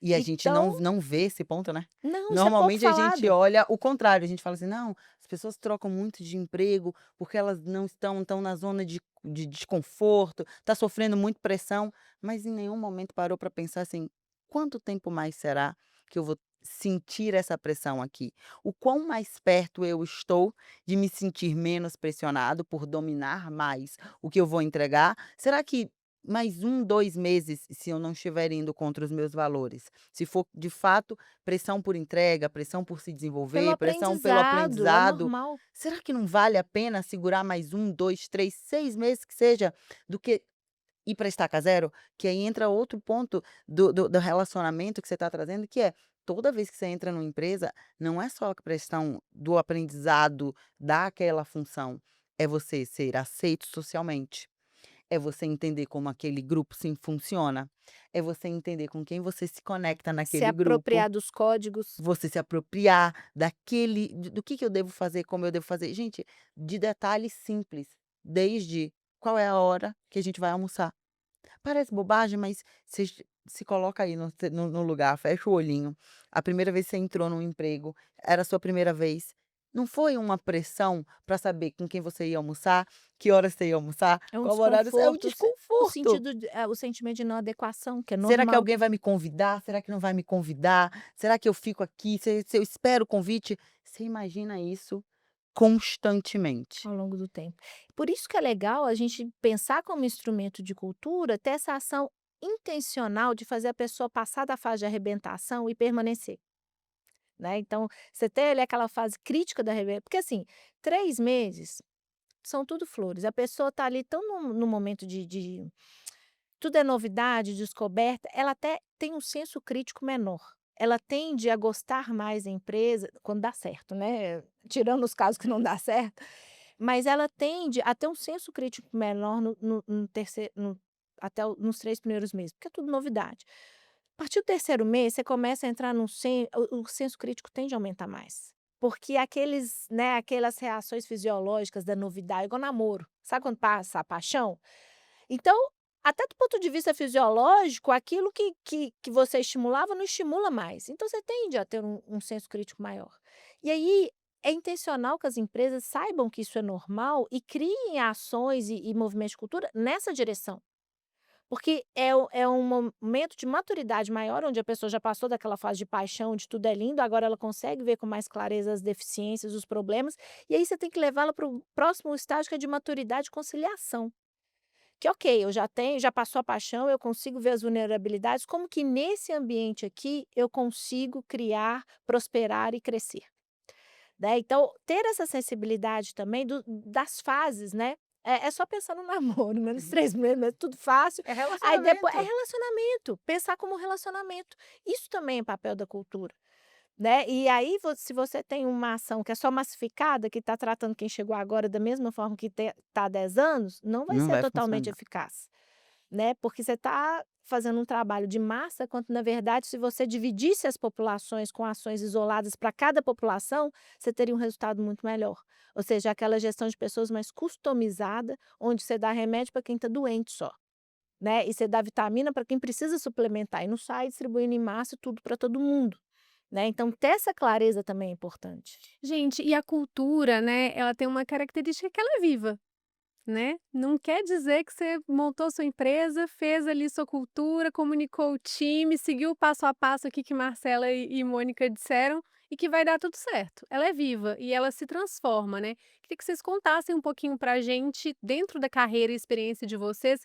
E a gente Então, não vê esse ponto, né. não, isso é pouco Normalmente a gente falado. olha o contrário, a gente fala assim: "Não, as pessoas trocam muito de emprego, porque elas não estão na zona de desconforto, tá sofrendo muito pressão", mas em nenhum momento parou para pensar assim: "Quanto tempo mais será que eu vou sentir essa pressão aqui? O quão mais perto eu estou de me sentir menos pressionado por dominar mais o que eu vou entregar? Será que mais 2 meses, se eu não estiver indo contra os meus valores, se for de fato pressão por entrega, pressão por se Pelo desenvolver, pressão pelo aprendizado, é aprendizado, normal. será que não vale a pena segurar mais 2, 3, 6 meses que seja, do que ir para estaca zero? Que aí entra outro ponto do relacionamento que você está trazendo, que é, toda vez que você entra numa empresa, não é só a questão do aprendizado daquela função, é você ser aceito socialmente. É você entender como aquele grupo sim funciona, é você entender com quem você se conecta Se naquele grupo, apropriar dos códigos. você se apropriar daquele do que eu devo fazer, como eu devo fazer. Gente, de detalhes simples, desde qual é a hora que a gente vai almoçar. Parece bobagem, mas você se coloca aí no lugar, fecha o olhinho. A primeira vez que você entrou num emprego, era a sua primeira vez. Não foi uma pressão para saber com quem você ia almoçar, que horas você ia almoçar, É um qual horário, é o desconforto, desconforto. o sentimento de não adequação, que é Será que normal. alguém vai me convidar? Será que não vai me convidar? Será que eu fico aqui? Se eu espero o convite? Você imagina isso constantemente. Ao longo do tempo. Por isso que é legal a gente pensar como instrumento de cultura, ter essa ação intencional de fazer a pessoa passar da fase de arrebentação e permanecer, né. Então, você ter ali aquela fase crítica da porque assim, 3 meses são tudo flores, a pessoa está ali tão no momento tudo é novidade, descoberta, ela até tem um senso crítico menor. ela tende a gostar mais da empresa quando dá certo, né, tirando os casos que não dá certo, mas ela tende a ter um senso crítico menor no terceiro até nos 3 primeiros meses, porque é tudo novidade. A partir do terceiro mês, você começa a entrar num o senso crítico tende a aumentar mais, porque aquelas reações fisiológicas da novidade igual namoro, sabe quando passa a paixão? Então, até do ponto de vista fisiológico, aquilo que você estimulava não estimula mais, então você tende a ter um senso crítico maior. E aí, é intencional que as empresas saibam que isso é normal e criem ações e movimentos de cultura nessa direção. Porque é um momento de maturidade maior, onde a pessoa já passou daquela fase de paixão, de tudo é lindo, agora ela consegue ver com mais clareza as deficiências, os problemas, e aí você tem que levá-la para o próximo estágio, que é de maturidade e conciliação. Que ok, eu já passou a paixão, eu consigo ver as vulnerabilidades, como que nesse ambiente aqui eu consigo criar, prosperar e crescer, né. Então, ter essa sensibilidade também das fases, né. É só pensar no namoro, menos Uhum. 3 meses, tudo fácil, É aí depois é relacionamento. relacionamento, pensar como relacionamento. Isso também é papel da cultura, né. E aí se você tem uma ação que é só massificada, que está tratando quem chegou agora da mesma forma que está há 10 anos, não vai Não ser vai totalmente funcionar. eficaz. Né, porque você está fazendo um trabalho de massa, quando na verdade se você dividisse as populações com ações isoladas para cada população, você teria um resultado muito melhor. Ou seja, aquela gestão de pessoas mais customizada, onde você dá remédio para quem está doente só, né, e você dá vitamina para quem precisa suplementar e não sai distribuindo em massa tudo para todo mundo, né, então ter essa clareza também é importante. Gente, e a cultura, né, ela tem uma característica que ela é viva. Né, não quer dizer que você montou sua empresa, fez ali sua cultura, comunicou o time, seguiu o passo a passo aqui que Marcela e Mônica disseram e que vai dar tudo certo. Ela é viva e ela se transforma, né. Queria que vocês contassem um pouquinho pra gente, dentro da carreira e experiência de vocês,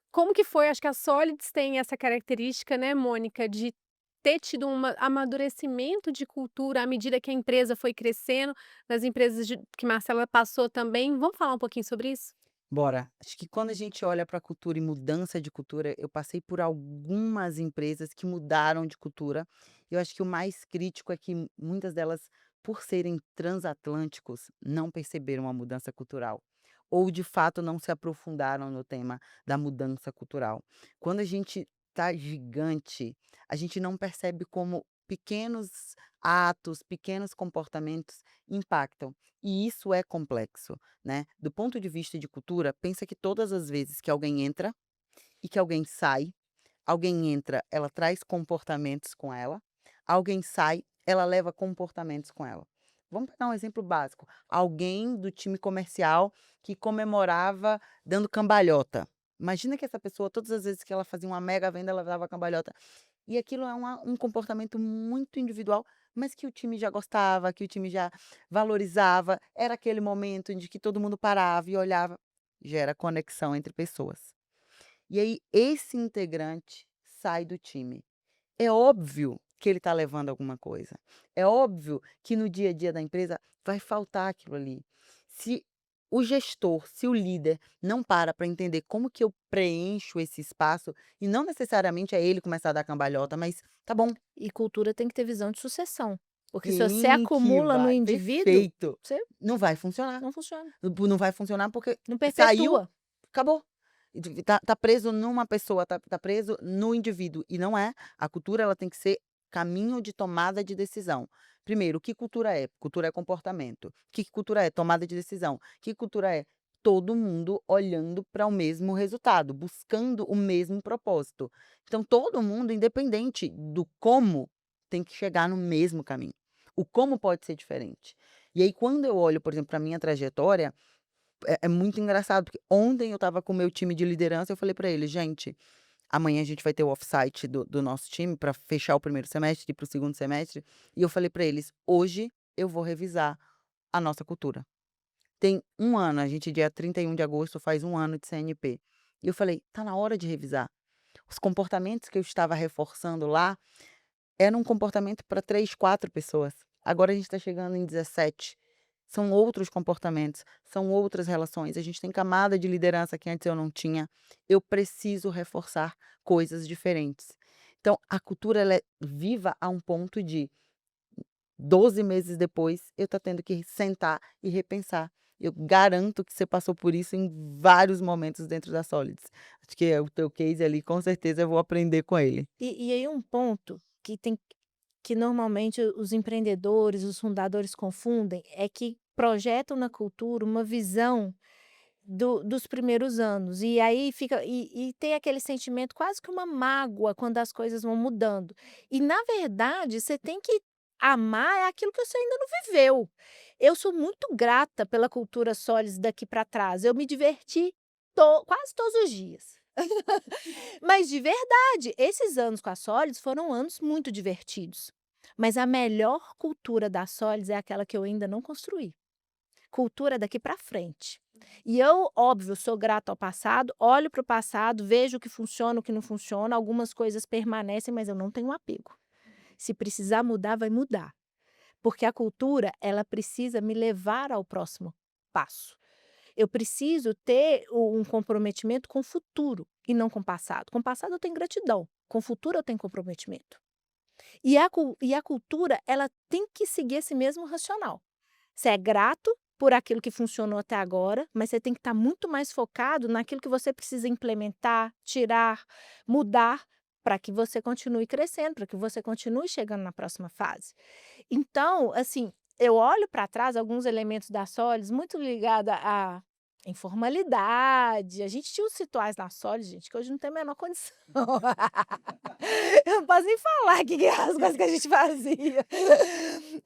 como que foi. Acho que a Solids tem essa característica, né, Mônica, de ter tido um amadurecimento de cultura à medida que a empresa foi crescendo, nas empresas que Marcela passou também. Vamos falar um pouquinho sobre isso? Bora. Acho que quando a gente olha para a cultura e mudança de cultura, eu passei por algumas empresas que mudaram de cultura. Eu acho que o mais crítico é que muitas delas, por serem transatlânticos, não perceberam a mudança cultural. Ou de fato não se aprofundaram no tema da mudança cultural. Quando a gente tá gigante, a gente não percebe como pequenos atos, pequenos comportamentos impactam. E isso é complexo, né? Do ponto de vista de cultura, pensa que todas as vezes que alguém entra e que alguém entra, ela traz comportamentos com ela, alguém sai, ela leva comportamentos com ela. Vamos pegar um exemplo básico. Alguém do time comercial que comemorava dando cambalhota. Imagina que essa pessoa, todas as vezes que ela fazia uma mega venda, ela dava cambalhota. E aquilo é um comportamento muito individual, mas que o time já gostava, que o time já valorizava. Era aquele momento em que todo mundo parava e olhava. Gera conexão entre pessoas. E aí esse integrante sai do time. É óbvio que ele está levando alguma coisa. É óbvio que no dia a dia da empresa vai faltar aquilo ali. Se o gestor, se o líder não para entender como que eu preencho esse espaço, e não necessariamente é ele começar a dar cambalhota, mas tá bom, E cultura tem que ter visão de sucessão, porque se você tem que acumula no vai, indivíduo, perfeito. você Não vai funcionar. não funciona, Não vai funcionar porque não saiu, perpetua. acabou. Tá preso numa pessoa, tá preso no indivíduo, e não é. A cultura ela tem que ser caminho de tomada de decisão. Primeiro, o que cultura é? Cultura é comportamento. O que cultura é? Tomada de decisão. O que cultura é? Todo mundo olhando para o mesmo resultado, buscando o mesmo propósito. Então todo mundo, independente do como, tem que chegar no mesmo caminho. O como pode ser diferente. E aí quando eu olho, por exemplo, pra minha trajetória, é muito engraçado, porque ontem eu estava com o meu time de liderança, eu falei para eles: "Gente, amanhã a gente vai ter o offsite do nosso time para fechar o primeiro semestre e ir para o segundo semestre", e eu falei para eles: "Hoje eu vou revisar a nossa cultura". Tem um ano, a gente dia 31 de agosto faz um ano de CNP. E eu falei: "Tá na hora de revisar". Os comportamentos que eu estava reforçando lá, era um comportamento para 3, 4 pessoas. Agora a gente está chegando em 17. São outros comportamentos, são outras relações. A gente tem camada de liderança que antes eu não tinha. Eu preciso reforçar coisas diferentes. Então, a cultura ela é viva a um ponto de 12 meses depois, eu tá tendo que sentar e repensar. Eu garanto que você passou por isso em vários momentos dentro da Solids. Acho que o teu case ali, com certeza eu vou aprender com ele. E aí um ponto que normalmente os empreendedores, os fundadores confundem, é que projetam na cultura uma visão dos primeiros anos, e aí fica e tem aquele sentimento, quase que uma mágoa, quando as coisas vão mudando. E na verdade, você tem que amar é aquilo que você ainda não viveu. Eu sou muito grata pela cultura Solis daqui para trás, eu me diverti quase todos os dias. Mas de verdade, esses anos com a Solis foram anos muito divertidos. Mas a melhor cultura da Solis é aquela que eu ainda não construí. Cultura daqui para frente. E eu, óbvio, sou grata ao passado, olho para o passado, vejo o que funciona, o que não funciona, algumas coisas permanecem, mas eu não tenho apego. Se precisar mudar, vai mudar. Porque a cultura, ela precisa me levar ao próximo passo. Eu preciso ter um comprometimento com o futuro e não com o passado. Com o passado eu tenho gratidão, com o futuro eu tenho comprometimento. E a cultura, ela tem que seguir esse mesmo racional. Você é grato por aquilo que funcionou até agora, mas você tem que estar muito mais focado naquilo que você precisa implementar, tirar, mudar, para que você continue crescendo, para que você continue chegando na próxima fase. Então, assim, eu olho para trás alguns elementos da Solis muito ligada à informalidade. A gente tinha uns rituais na Solis, gente, que hoje não tem a menor condição. Eu não posso nem falar que as coisas que a gente fazia.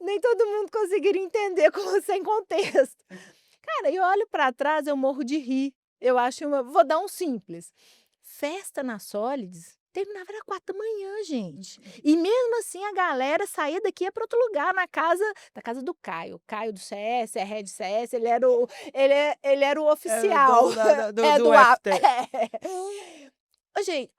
Nem todo mundo conseguiria entender sem contexto. Cara, eu olho para trás, eu morro de rir. Eu acho vou dar um simples. Festa na Solids terminava era 4 da manhã, gente. E mesmo assim a galera saía daqui e ia para outro lugar, da casa do Caio. Caio do CS, é Head CS, ele era o É oficial. É do do A after. Ô, gente,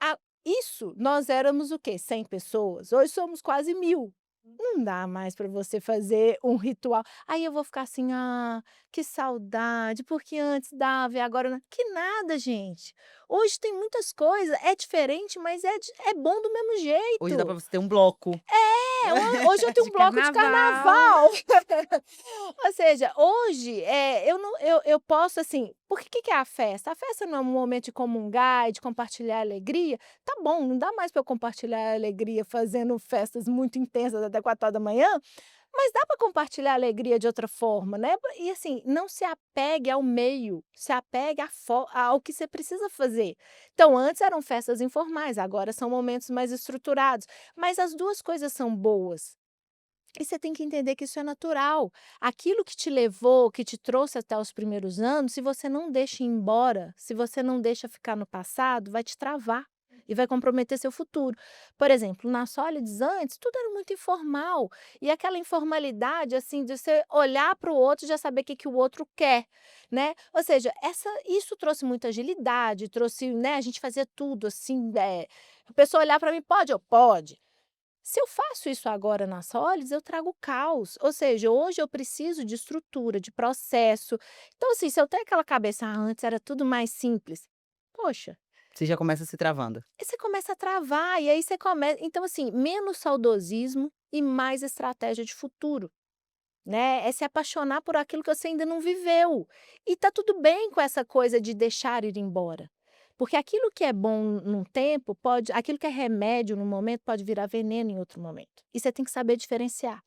isso nós éramos o quê? 100 pessoas? Hoje somos quase 1000. Não dá mais para você fazer um ritual. Aí eu vou ficar assim: "Ah, que saudade, porque antes dava e agora não". Que nada, gente. Hoje tem muitas coisas, é diferente, mas é bom do mesmo Hoje dá jeito. pra você ter um bloco. Hoje eu tenho De um bloco de carnaval. carnaval. Ou seja, hoje, eu não eu posso, assim, porque que é a festa? A festa não é um momento de comungar e de compartilhar alegria? Tá bom, não dá mais para eu compartilhar alegria fazendo festas muito intensas até 4 da manhã, mas dá para compartilhar alegria de outra forma, né. E assim, não se apegue ao meio, se apegue ao que você precisa fazer. Então antes eram festas informais, agora são momentos mais estruturados, mas as 2 coisas são boas. E você tem que entender que isso é natural. Aquilo que te levou, que te trouxe até os primeiros anos, se você não deixa ir embora, se você não deixa ficar no passado, vai te travar e vai comprometer seu futuro. Por exemplo, na Solids antes, tudo era muito informal. E aquela informalidade, assim, de você olhar para o outro e já saber o que, que o outro quer, né? Ou seja, isso trouxe muita agilidade, trouxe, né? A gente fazia tudo assim, a pessoa olhar para mim, pode? Eu, pode. Se eu faço isso agora na Solids, eu trago caos, ou seja, hoje eu preciso de estrutura, de processo. Então, assim, se eu tenho aquela cabeça: "Ah, antes era tudo mais simples", poxa, Você já começa se travando. aí você começa a travar, e aí você começa então, assim, menos saudosismo e mais estratégia de futuro, né, é se apaixonar por aquilo que você ainda não viveu. E tá tudo bem com essa coisa de deixar ir embora, porque aquilo que é bom num tempo aquilo que é remédio num momento pode virar veneno em outro momento, e você tem que saber diferenciar.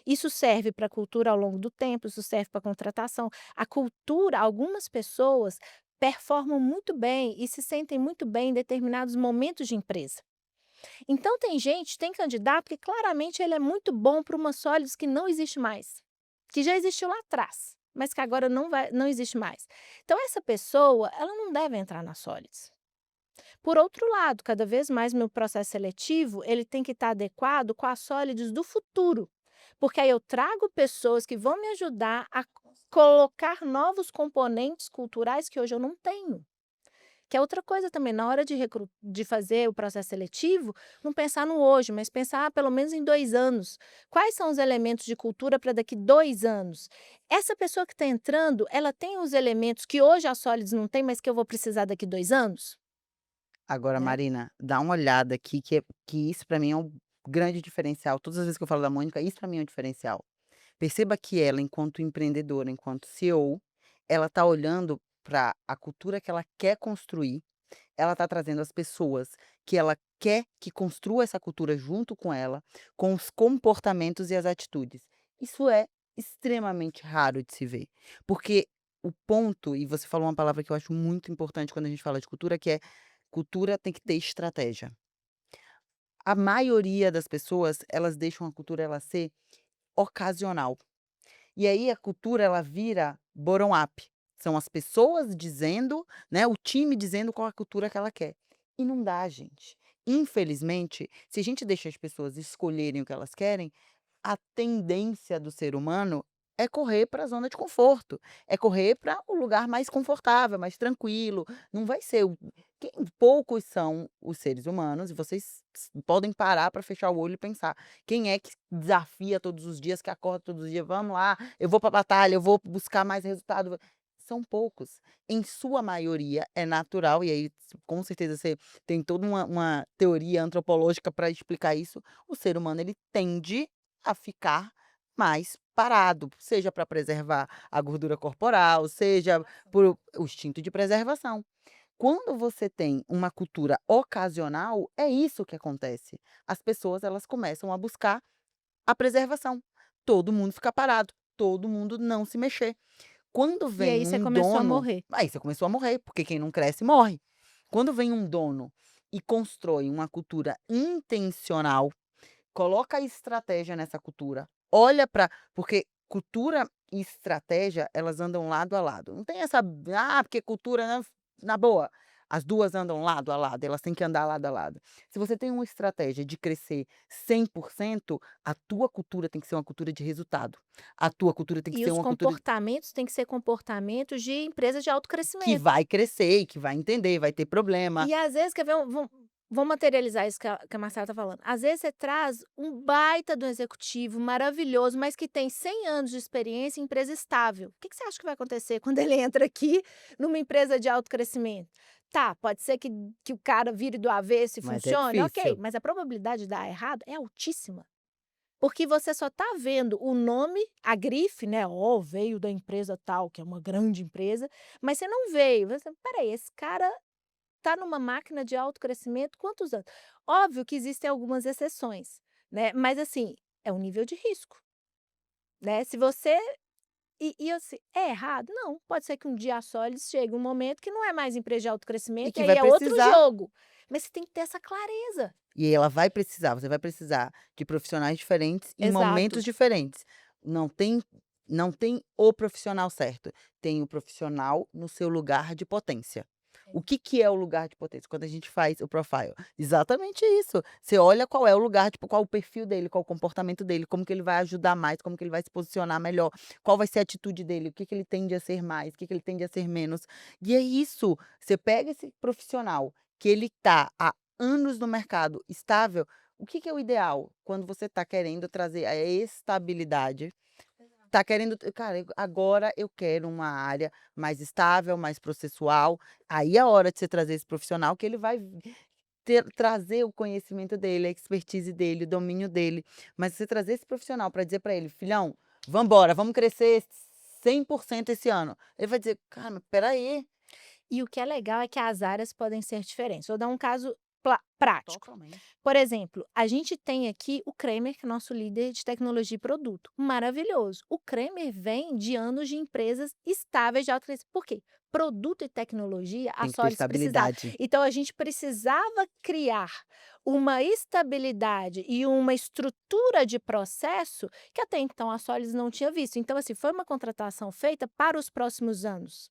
Isso serve para a cultura ao longo do tempo, isso serve para a contratação. A cultura, algumas pessoas performam muito bem e se sentem muito bem em determinados momentos de empresa. Então tem candidato que claramente ele é muito bom para uma Solids que não existe mais, que já existiu lá atrás, mas que agora não existe mais. Então essa pessoa, ela não deve entrar na Solids. Por outro lado, cada vez mais meu processo seletivo, ele tem que estar adequado com as Solids do futuro, porque aí eu trago pessoas que vão me ajudar a colocar novos componentes culturais que hoje eu não tenho. Que é outra coisa também, na hora de fazer o processo seletivo, não pensar no hoje, mas pensar pelo menos em 2 anos. Quais são os elementos de cultura para daqui 2 anos? Essa pessoa que está entrando, ela tem os elementos que hoje a Solids não tem, mas que eu vou precisar daqui 2 anos? Agora, né. Marina, dá uma olhada aqui que isso pra mim é um grande diferencial. Todas as vezes que eu falo da Mônica, isso pra mim é um diferencial. Perceba que ela, enquanto empreendedora, enquanto CEO, ela tá olhando para a cultura que ela quer construir, ela tá trazendo as pessoas que ela quer que construa essa cultura junto com ela, com os comportamentos e as atitudes. Isso é extremamente raro de se ver, porque o ponto, e você falou uma palavra que eu acho muito importante quando a gente fala de cultura, que é cultura tem que ter estratégia. A maioria das pessoas, elas deixam a cultura ela ser ocasional. E aí a cultura ela vira bottom up. São as pessoas dizendo, né, o time dizendo qual a cultura que ela quer. E não dá, gente. Infelizmente, se a gente deixa as pessoas escolherem o que elas querem, a tendência do ser humano é correr para a zona de conforto, é correr para o lugar mais confortável, mais tranquilo. Não vai ser poucos são os seres humanos, e vocês podem parar para fechar o olho e pensar: quem é que desafia todos os dias, que acorda todos os dias: "Vamos lá, eu vou para a batalha, eu vou buscar mais resultado". São poucos. Em sua maioria é natural, e aí com certeza você tem toda uma teoria antropológica para explicar isso. O ser humano ele tende a ficar mais parado, seja para preservar a gordura corporal, seja por o instinto de preservação. Quando você tem uma cultura ocasional, é isso que acontece. As pessoas elas começam a buscar a preservação. Todo mundo fica parado, todo mundo não se mexer. Quando E vem aí você um começou a dono, morrer. aí você começou a morrer, porque quem não cresce morre. Quando vem um dono e constrói uma cultura intencional, coloca a estratégia nessa cultura, olha para porque cultura e estratégia, elas andam lado a lado. Não tem essa: "Ah, porque cultura, né", na boa, as 2 andam lado a lado, elas têm que andar lado a lado. Se você tem uma estratégia de crescer 100%, a tua cultura tem que ser uma cultura de resultado. A tua cultura tem que E ser os uma cultura comportamentos têm que ser comportamentos de empresa de alto que crescimento. vai crescer e que vai entender, vai ter problema. E às vezes, quer ver, vamos materializar isso que a Marcela está falando. Às vezes você traz um baita do executivo maravilhoso, mas que tem 100 anos de experiência em empresa estável. O que que você acha que vai acontecer quando ele entra aqui numa empresa de alto crescimento? Tá, pode ser que o cara vire do avesso e Mas é funcione, ok, difícil. mas a probabilidade de dar errado é altíssima. Porque você só está vendo o nome, a grife, né, "Ó, veio da empresa tal", que é uma grande empresa, mas você não veio, você: "Espera aí, esse cara tá numa máquina de alto crescimento quantos anos?". Óbvio que existem algumas exceções, né, mas assim, é um nível de risco, né, se você assim, é errado? Não, pode ser que um dia só eles chegue um momento que não é mais empresa de alto E crescimento e que aí vai é outro precisar. jogo, mas você tem que ter essa clareza. E ela vai precisar, você vai precisar de profissionais diferentes em momentos Exato. diferentes. Não tem não tem o profissional certo, tem o profissional no seu lugar de potência. O que que é o lugar de potência? Quando a gente faz o profile, exatamente isso. Você olha qual é o lugar, tipo, qual o perfil dele, qual o comportamento dele, como que ele vai ajudar mais, como que ele vai se posicionar melhor, qual vai ser a atitude dele, o que que ele tende a ser mais, o que que ele tende a ser menos. E é isso, você pega esse profissional que ele tá há anos no mercado estável, o que que é o ideal? Quando você está querendo trazer a estabilidade, está querendo cara, agora eu quero uma área mais estável, mais processual, aí é a hora de você trazer esse profissional que ele vai trazer o conhecimento dele, a expertise dele, o domínio dele, mas você trazer esse profissional para dizer para ele: "Filhão, vamos embora, vamos crescer 100% esse ano", ele vai dizer: "Cara, mas espera aí". E o que é legal é que as áreas podem ser diferentes. Vou dar um caso prático. Totalmente. Por exemplo, a gente tem aqui o Kremer, que é nosso líder de tecnologia e produto. Maravilhoso. O Kremer vem de anos de empresas estáveis de alto crescimento. Por quê? Produto e tecnologia, a Tem que ter Solis precisava. estabilidade. Então, a gente precisava criar uma estabilidade e uma estrutura de processo que até então a Solis não tinha visto. Então, assim, foi uma contratação feita para os próximos anos,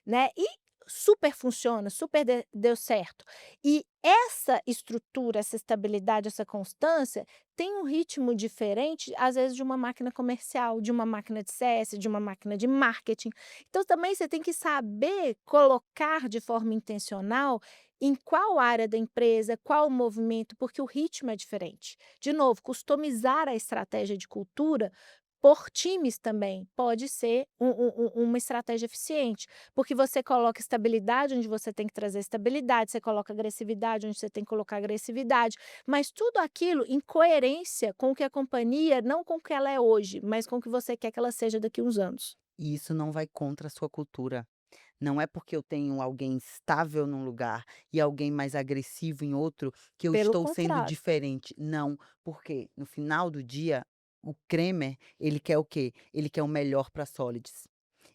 né, e super funciona, super deu certo. E essa estrutura, essa estabilidade, essa constância, tem um ritmo diferente, às vezes, de uma máquina comercial, de uma máquina de CS, de uma máquina de marketing. Então também você tem que saber colocar de forma intencional em qual área da empresa, qual o movimento, porque o ritmo é diferente. De novo, customizar a estratégia de cultura por times também pode ser uma estratégia eficiente, porque você coloca estabilidade onde você tem que trazer estabilidade, você coloca agressividade onde você tem que colocar agressividade, mas tudo aquilo em coerência com o que a companhia, não com o que ela é hoje, mas com o que você quer que ela seja daqui uns anos. E isso não vai contra a sua cultura. Não é porque eu tenho alguém estável num lugar e alguém mais agressivo em outro, que eu Pelo estou sendo contrário. diferente. Não, porque no final do dia, o Kremer, ele quer o quê? Ele quer o melhor para a Solids.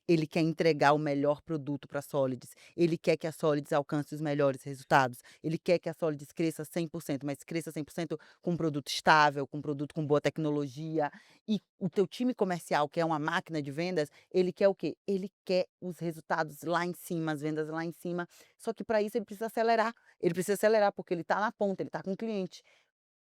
Ele quer entregar o melhor produto para a Solids. Ele quer que a Solids alcance os melhores resultados. Ele quer que a Solids cresça 100%, mas cresça 100% com um produto estável, com um produto com boa tecnologia. E o teu time comercial, que é uma máquina de vendas, ele quer o quê? Ele quer os resultados lá em cima, as vendas lá em cima. Só que para isso ele precisa acelerar. Ele precisa acelerar porque ele está na ponta, ele está com o cliente.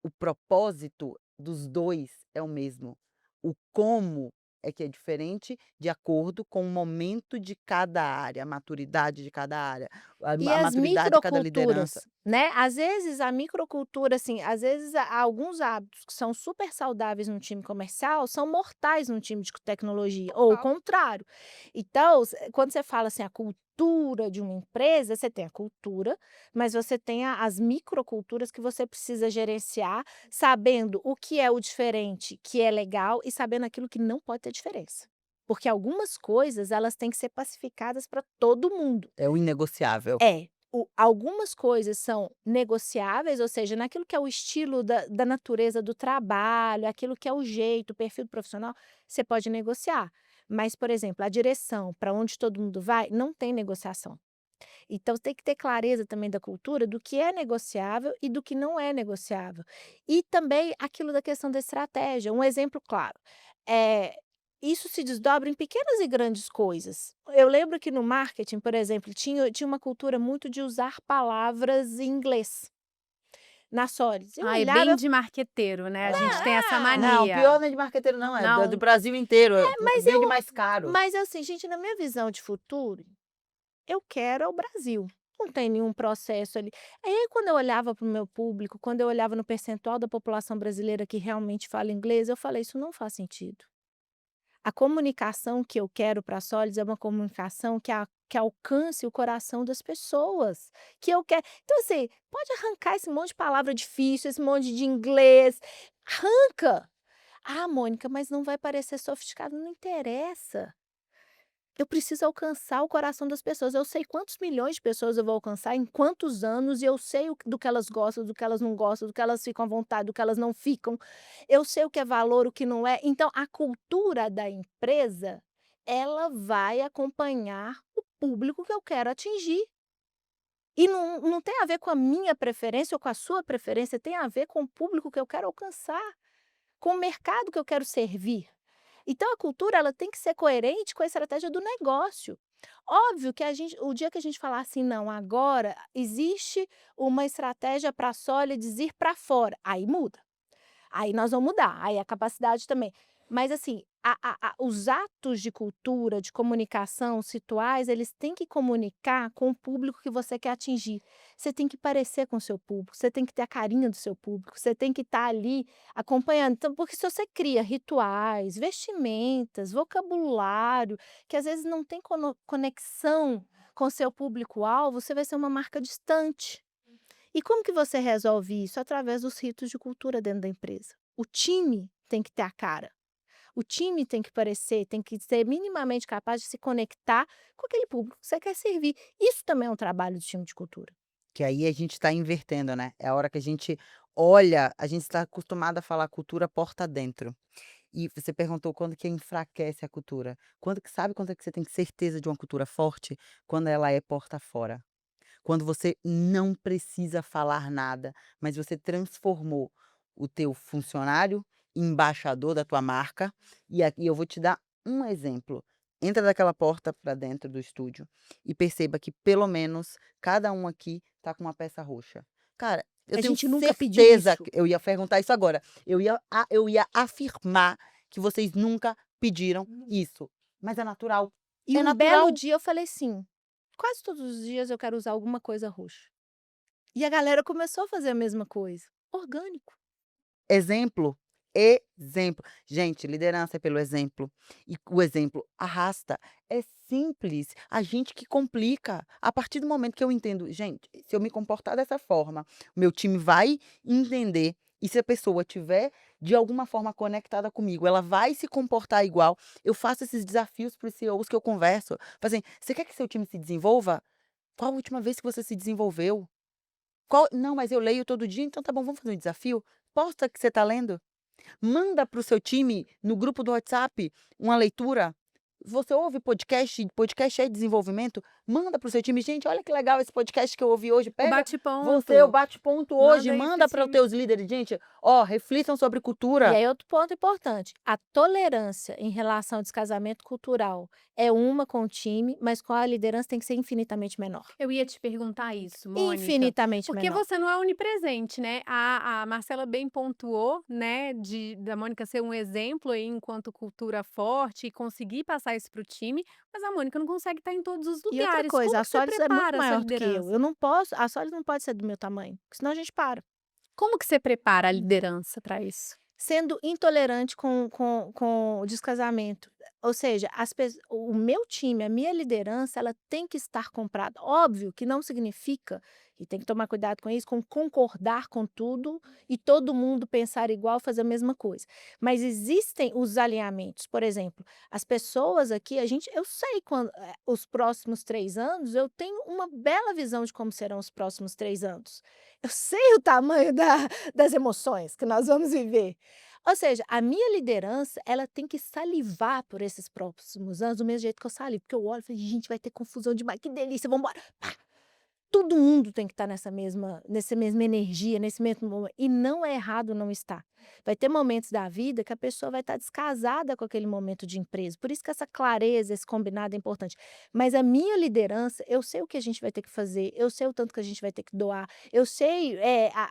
O propósito dos 2 é o mesmo. O como é que é diferente de acordo com o momento de cada área, a maturidade de cada área, a E a as maturidade de cada liderança. microculturas, né, às vezes a microcultura, assim, às vezes há alguns hábitos que são super saudáveis no time comercial, são mortais no time de tecnologia, ou o Total. contrário. Então, quando você fala assim, a cultura de uma empresa, você tem a cultura, mas você tem as microculturas que você precisa gerenciar, sabendo o que é o diferente, que é legal, e sabendo aquilo que não pode ter diferença. Porque algumas coisas, elas têm que ser pacificadas para todo mundo. É o inegociável. É, algumas coisas são negociáveis, ou seja, naquilo que é o estilo da natureza do trabalho, aquilo que é o jeito, o perfil do profissional, você pode negociar. Mas, por exemplo, a direção, para onde todo mundo vai, não tem negociação. Então tem que ter clareza também da cultura do que é negociável e do que não é negociável. E também aquilo da questão da estratégia. Um exemplo claro, é isso se desdobra em pequenas e grandes coisas. Eu lembro que no marketing, por exemplo, tinha uma cultura muito de usar palavras em inglês, na Solids. Eu Ai, olhava, bem de marqueteiro, né, a gente tem essa Não, o mania. pior não é de marqueteiro não, é do Não? Brasil inteiro, mas vende eu mais caro. mas assim, gente, na minha visão de futuro, eu quero é o Brasil, não tem nenhum processo ali. Aí quando eu olhava para o meu público, quando eu olhava no percentual da população brasileira que realmente fala inglês, eu falei: "Isso não faz sentido". A comunicação que eu quero para a Solids é uma comunicação que alcance o coração das pessoas, que eu quero então assim, pode arrancar esse monte de palavra difícil, esse monte de inglês, arranca. "Ah, Mônica, mas não vai parecer sofisticado", não interessa. Eu preciso alcançar o coração das pessoas. Eu sei quantos milhões de pessoas eu vou alcançar, em quantos anos, e eu sei do que elas gostam, do que elas não gostam, do que elas ficam à vontade, do que elas não ficam. Eu sei o que é valor, o que não é. Então, a cultura da empresa, ela vai acompanhar o público que eu quero atingir. E não tem a ver com a minha preferência ou com a sua preferência, tem a ver com o público que eu quero alcançar, com o mercado que eu quero servir. Então a cultura ela tem que ser coerente com a estratégia do negócio. Óbvio que o dia que a gente falar assim: "Não, agora existe uma estratégia para a Solids ir para fora", aí muda. Aí nós vamos mudar, aí a capacidade também. Mas assim, os atos de cultura, de comunicação, situais, eles têm que comunicar com o público que você quer atingir. Você tem que parecer com o seu público, você tem que ter a carinha do seu público, você tem que estar ali acompanhando. Então, porque se você cria rituais, vestimentas, vocabulário, que às vezes não tem conexão com o seu público-alvo, você vai ser uma marca distante. E como que você resolve isso? Através dos ritos de cultura dentro da empresa. O time tem que ter a cara. O time tem que parecer, tem que ser minimamente capaz de se conectar com aquele público que você quer servir. Isso também é um trabalho do time de cultura. Que aí a gente está invertendo, né, é a hora que a gente olha, a gente está acostumado a falar cultura porta dentro. E você perguntou quando que enfraquece a cultura. Quando é que você tem certeza de uma cultura forte? Quando ela é porta fora. Quando você não precisa falar nada, mas você transformou o teu funcionário em embaixador da tua marca, e aqui eu vou te dar um exemplo. Entra daquela porta para dentro do estúdio e perceba que pelo menos cada um aqui tá com uma peça roxa. Cara, eu A tenho gente nunca pediu certeza isso. que eu ia perguntar isso agora. Eu ia afirmar que vocês nunca pediram isso, mas é natural. E É um belo natural. dia eu falei assim: quase todos os dias eu quero usar alguma coisa roxa. E a galera começou a fazer a mesma coisa. Orgânico. Exemplo, exemplo. Gente, liderança é pelo exemplo. E o exemplo arrasta. É simples. A gente que complica. A partir do momento que eu entendo, gente, se eu me comportar dessa forma, o meu time vai entender. E se a pessoa tiver de alguma forma conectada comigo, ela vai se comportar igual. Eu faço esses desafios para os CEOs que eu converso. Fazem, você quer que seu time se desenvolva? Qual a última vez que você se desenvolveu? Não, mas eu leio todo dia, então tá bom, vamos fazer um desafio? Posta que você está lendo. Manda para o seu time, no grupo do WhatsApp, uma leitura. Você ouve podcast é desenvolvimento? Manda para o seu time. Gente, olha que legal esse podcast que eu ouvi hoje. O Pega você, o bate-ponto. bate-ponto hoje. Manda aí pro Manda para os time. teus líderes. Gente, reflitam sobre E cultura. aí outro ponto importante, a tolerância em relação ao descasamento cultural é uma com o time, mas com a liderança tem que ser infinitamente menor. Eu ia te perguntar isso, Mônica. Infinitamente Porque menor. você não é onipresente, né? A Marcela bem pontuou, né, da Mônica ser um exemplo aí enquanto cultura forte e conseguir passar isso para o time, mas a Mônica não consegue estar em todos os E outra lugares. coisa, Como a que você Solis é muito prepara essa maior do que eu. liderança? Eu não posso, a Solis não pode ser do meu tamanho, porque senão a gente para. Como que você prepara a liderança para isso? Sendo intolerante com o descasamento. Ou seja, o meu time, a minha liderança, ela tem que estar comprada. Óbvio que não significa, e tem que tomar cuidado com isso, com concordar com tudo e todo mundo pensar igual, fazer a mesma coisa. Mas existem os alinhamentos. Por exemplo, as pessoas aqui, eu sei quando os próximos 3 anos, eu tenho uma bela visão de como serão os próximos 3 anos. Eu sei o tamanho das emoções que nós vamos viver. Ou seja, a minha liderança, ela tem que salivar por esses próximos anos do mesmo jeito que eu salivo, porque eu olho e falo: "Gente, vai ter confusão demais, que delícia, vamos embora". Pá! Todo mundo tem que estar nessa mesma energia, nesse mesmo momento, e não é errado não estar. Vai ter momentos da vida que a pessoa vai estar descasada com aquele momento de empresa, por isso que essa clareza, esse combinado é importante. Mas a minha liderança, eu sei o que a gente vai ter que fazer, eu sei o tanto que a gente vai ter que doar, eu sei,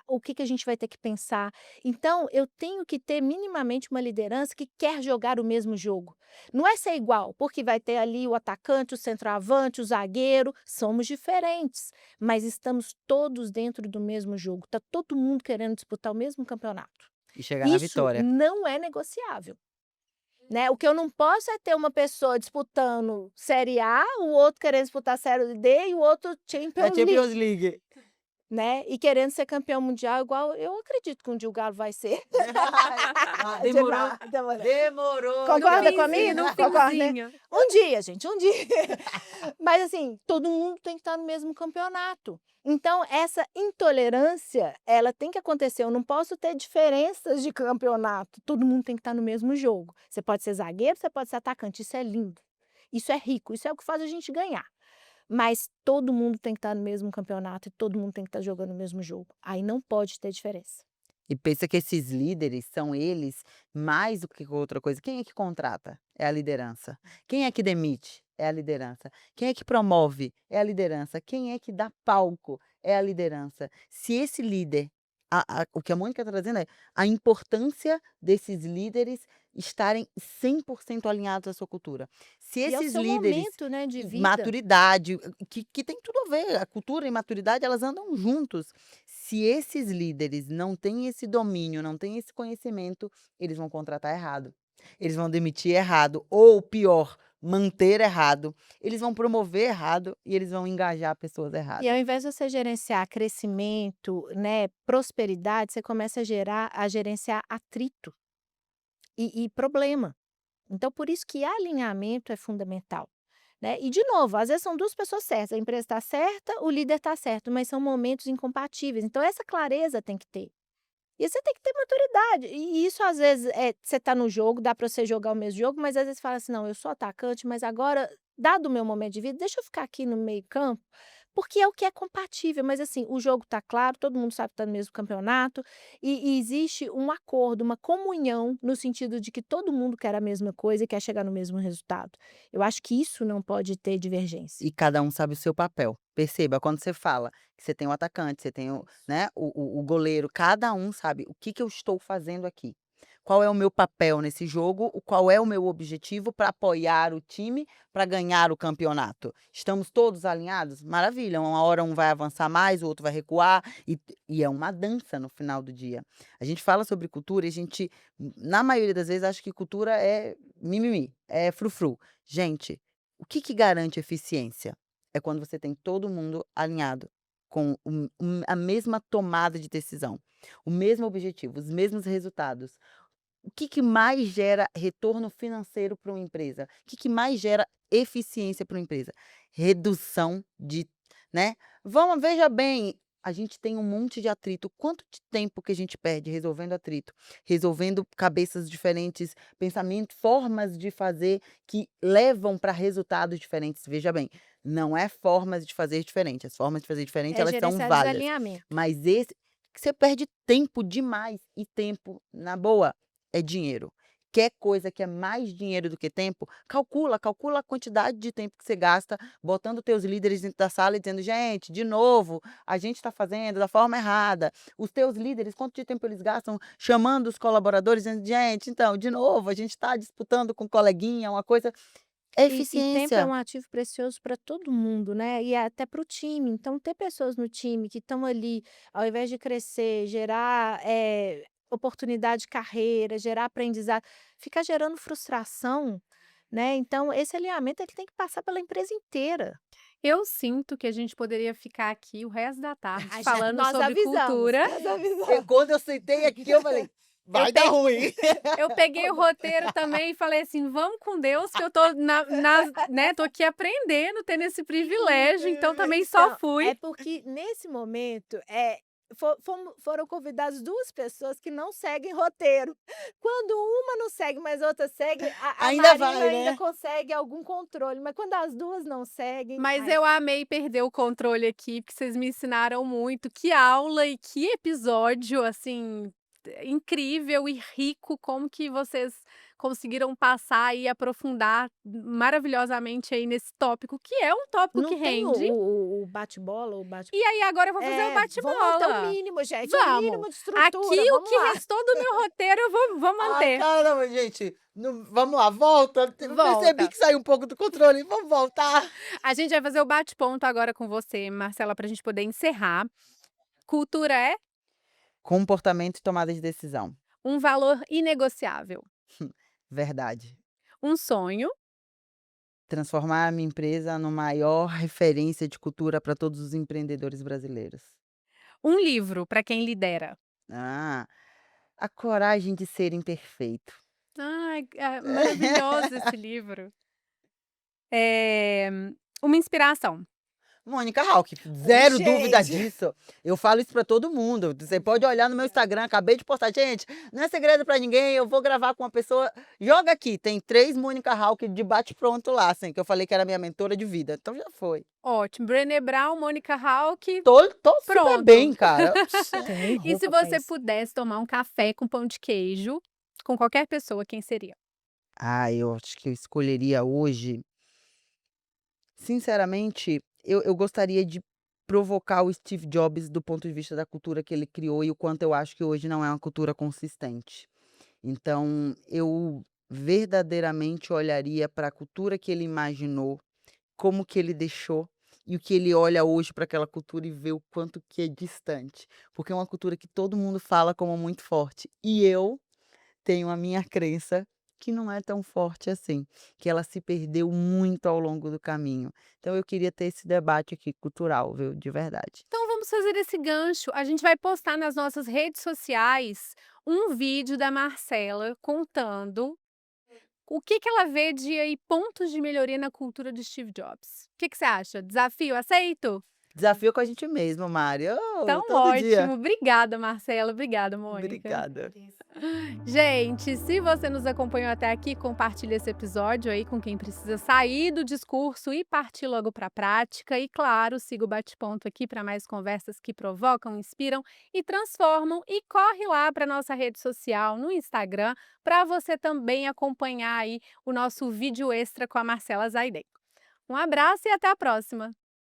o que a gente vai ter que pensar. Então eu tenho que ter minimamente uma liderança que quer jogar o mesmo jogo. Não é ser igual, porque vai ter ali o atacante, o centroavante, o zagueiro, somos diferentes. Mas estamos todos dentro do mesmo jogo, tá todo mundo querendo disputar o mesmo campeonato. E chegar na Isso vitória. não é negociável, né. O que eu não posso é ter uma pessoa disputando Série A, o outro querendo disputar Série D e o outro É Champions League, Champions League. né, e querendo ser campeão mundial igual eu acredito que um dia o Galo vai ser. Demorou. Demorou. Demorou. Concorda No comigo? finzinho, no Concorda, né? finzinho. Um dia, gente, um dia. Mas assim, todo mundo tem que estar no mesmo campeonato. Então, essa intolerância, ela tem que acontecer. Eu não posso ter diferenças de campeonato. Todo mundo tem que estar no mesmo jogo. Você pode ser zagueiro, você pode ser atacante. Isso é lindo. Isso é rico. Isso é o que faz a gente ganhar. Mas todo mundo tem que estar no mesmo campeonato e todo mundo tem que estar jogando o mesmo jogo. Aí não pode ter diferença. E pensa que esses líderes são eles mais do que outra coisa. Quem é que contrata? É a liderança. Quem é que demite? É a liderança. Quem é que promove? É a liderança. Quem é que dá palco? É a liderança. Se esse líder, o que a Mônica está trazendo é a importância desses líderes estarem 100% alinhados à sua cultura. Se E é o esses seu líderes momento, né, de vida. maturidade, que tem tudo a ver, a cultura e maturidade elas andam juntos. Se esses líderes não têm esse domínio, não têm esse conhecimento, eles vão contratar errado. Eles vão demitir errado, ou pior, manter errado. Eles vão promover errado e eles vão engajar pessoas E erradas. ao invés de você gerenciar crescimento, né, prosperidade, você começa a gerenciar atrito e problema. Então, por isso que alinhamento é fundamental, né. E de novo, às vezes são 2 pessoas certas, a empresa está certa, o líder está certo, mas são momentos incompatíveis, então essa clareza tem que ter. E você tem que ter maturidade, e isso às vezes, você está no jogo, dá para você jogar o mesmo jogo, mas às vezes fala assim: "Não, eu sou atacante, mas agora, dado o meu momento de vida, deixa eu ficar aqui no meio campo, porque é o que é compatível", mas assim, o jogo está claro, todo mundo sabe que está no mesmo campeonato, e existe um acordo, uma comunhão, no sentido de que todo mundo quer a mesma coisa e quer chegar no mesmo resultado. Eu acho que isso não pode ter divergência. E cada um sabe o seu papel. Perceba, quando você fala que você tem o atacante, você tem o, né, o goleiro, cada um sabe o que eu estou fazendo aqui. qual é o meu papel nesse jogo, qual é o meu objetivo para apoiar o time para ganhar o campeonato. Estamos todos alinhados? Maravilha, uma hora um vai avançar mais, o outro vai recuar, e é uma dança no final do dia. A gente fala sobre cultura e a gente, na maioria das vezes, acha que cultura é mimimi, é frufru. Gente, o que que garante eficiência? É quando você tem todo mundo alinhado com a mesma tomada de decisão, o mesmo objetivo, os mesmos resultados. O que que mais gera retorno financeiro para uma empresa? O que que mais gera eficiência para uma empresa? Redução de, né? Veja bem, a gente tem um monte de atrito. Quanto de tempo que a gente perde resolvendo atrito, resolvendo cabeças diferentes, pensamentos, formas de fazer que levam para resultados diferentes. Veja bem, não é formas de fazer diferente. As formas de fazer diferente, É elas são gerenciar válidas. desalinhamento. Mas esse que você perde tempo demais, e tempo, na boa, é dinheiro. Quer coisa que é mais dinheiro do que tempo, calcula a quantidade de tempo que você gasta botando teus líderes dentro da sala e dizendo: "Gente, de novo, a gente está fazendo da forma errada". Os teus líderes, quanto de tempo eles gastam chamando os colaboradores dizendo: "Gente, então, de novo, a gente está disputando com o coleguinha uma coisa". É E tempo é eficiência. um ativo precioso para todo mundo, né, e até para o time. Então ter pessoas no time que estão ali, ao invés de crescer, gerar, oportunidade de carreira, gerar aprendizado, fica gerando frustração, né, então esse alinhamento ele tem que passar pela empresa inteira. Eu sinto que a gente poderia ficar aqui o resto da tarde Ah, já falando nós sobre avisamos, cultura. nós avisamos. Quando eu sentei aqui, eu falei: Eu "Vai dar pe ruim". eu peguei o roteiro também e falei assim: "Vamos com Deus que eu tô né, tô aqui aprendendo, tendo esse privilégio", então também só Então, fui. é porque nesse momento, foram convidadas 2 pessoas que não seguem roteiro. Quando uma não segue, mas a outra segue, a Ainda Marina vai, ainda né? consegue algum controle, mas quando as 2 não seguem, Mas aí eu amei perder o controle aqui, porque vocês me ensinaram muito. Que aula e que episódio, assim, incrível e rico, como que vocês conseguiram passar e aprofundar maravilhosamente aí nesse tópico, que é um tópico que não tem o rende. o bate-bola, o bate E aí agora eu vou fazer o vamos manter o bate-bola. mínimo, gente, o Vamos. mínimo de Aqui estrutura, o vamos que lá. restou do meu roteiro eu vou Ai, manter. caramba, gente. Vamos lá, volta. Eu percebi Volta. que saiu um pouco do controle. Vamos voltar. A gente vai fazer o bate-ponto agora com você, Marcela, para a gente poder encerrar. Cultura é Comportamento e tomada de decisão. um valor inegociável. Verdade. Um sonho, Transformar a minha empresa no maior referência de cultura para todos os empreendedores brasileiros. um livro para quem lidera. Ah, a coragem de ser imperfeito. Ai, maravilhoso esse livro. Eh, uma inspiração. Mônica Hawk, zero dúvida Gente, disso. Eu falo isso pra todo mundo. Você pode olhar no meu Instagram, acabei de postar. Gente, não é segredo pra ninguém, eu vou gravar com uma pessoa. Joga aqui, tem 3 Mônica Hawk de bate-pronto lá, assim, que eu falei que era minha mentora de vida. Então já foi. Ótimo. Brené Brown, Mônica Hawke, Tô super bem, pronto. cara. tem E se roupa pra você isso. pudesse tomar um café com pão de queijo, com qualquer pessoa, quem seria? Ah, eu acho que eu escolheria hoje. Sinceramente, eu gostaria de provocar o Steve Jobs do ponto de vista da cultura que ele criou e o quanto eu acho que hoje não é uma cultura consistente. Então, eu verdadeiramente olharia para a cultura que ele imaginou, como que ele deixou e o que ele olha hoje para aquela cultura e vê o quanto que é distante. Porque é uma cultura que todo mundo fala como muito forte. E eu tenho a minha crença que não é tão forte assim, que ela se perdeu muito ao longo do caminho. Então eu queria ter esse debate aqui cultural, viu, de verdade. Então vamos fazer esse gancho. A gente vai postar nas nossas redes sociais um vídeo da Marcela contando o que que ela vê de aí pontos de melhoria na cultura de Steve Jobs. O que que você acha? Desafio aceito? Desafio com a gente mesmo, Mari. Então Todo dia. ótimo. Obrigada, Marcela. Obrigada, Mônica. Obrigada. Gente, se você nos acompanhou até aqui, compartilhe esse episódio aí com quem precisa sair do discurso e partir logo para a prática. E claro, siga o Bate-Ponto aqui para mais conversas que provocam, inspiram e transformam. E corre lá para nossa rede social no Instagram para você também acompanhar aí o nosso vídeo extra com a Marcela Zaiden. Um abraço e até a próxima!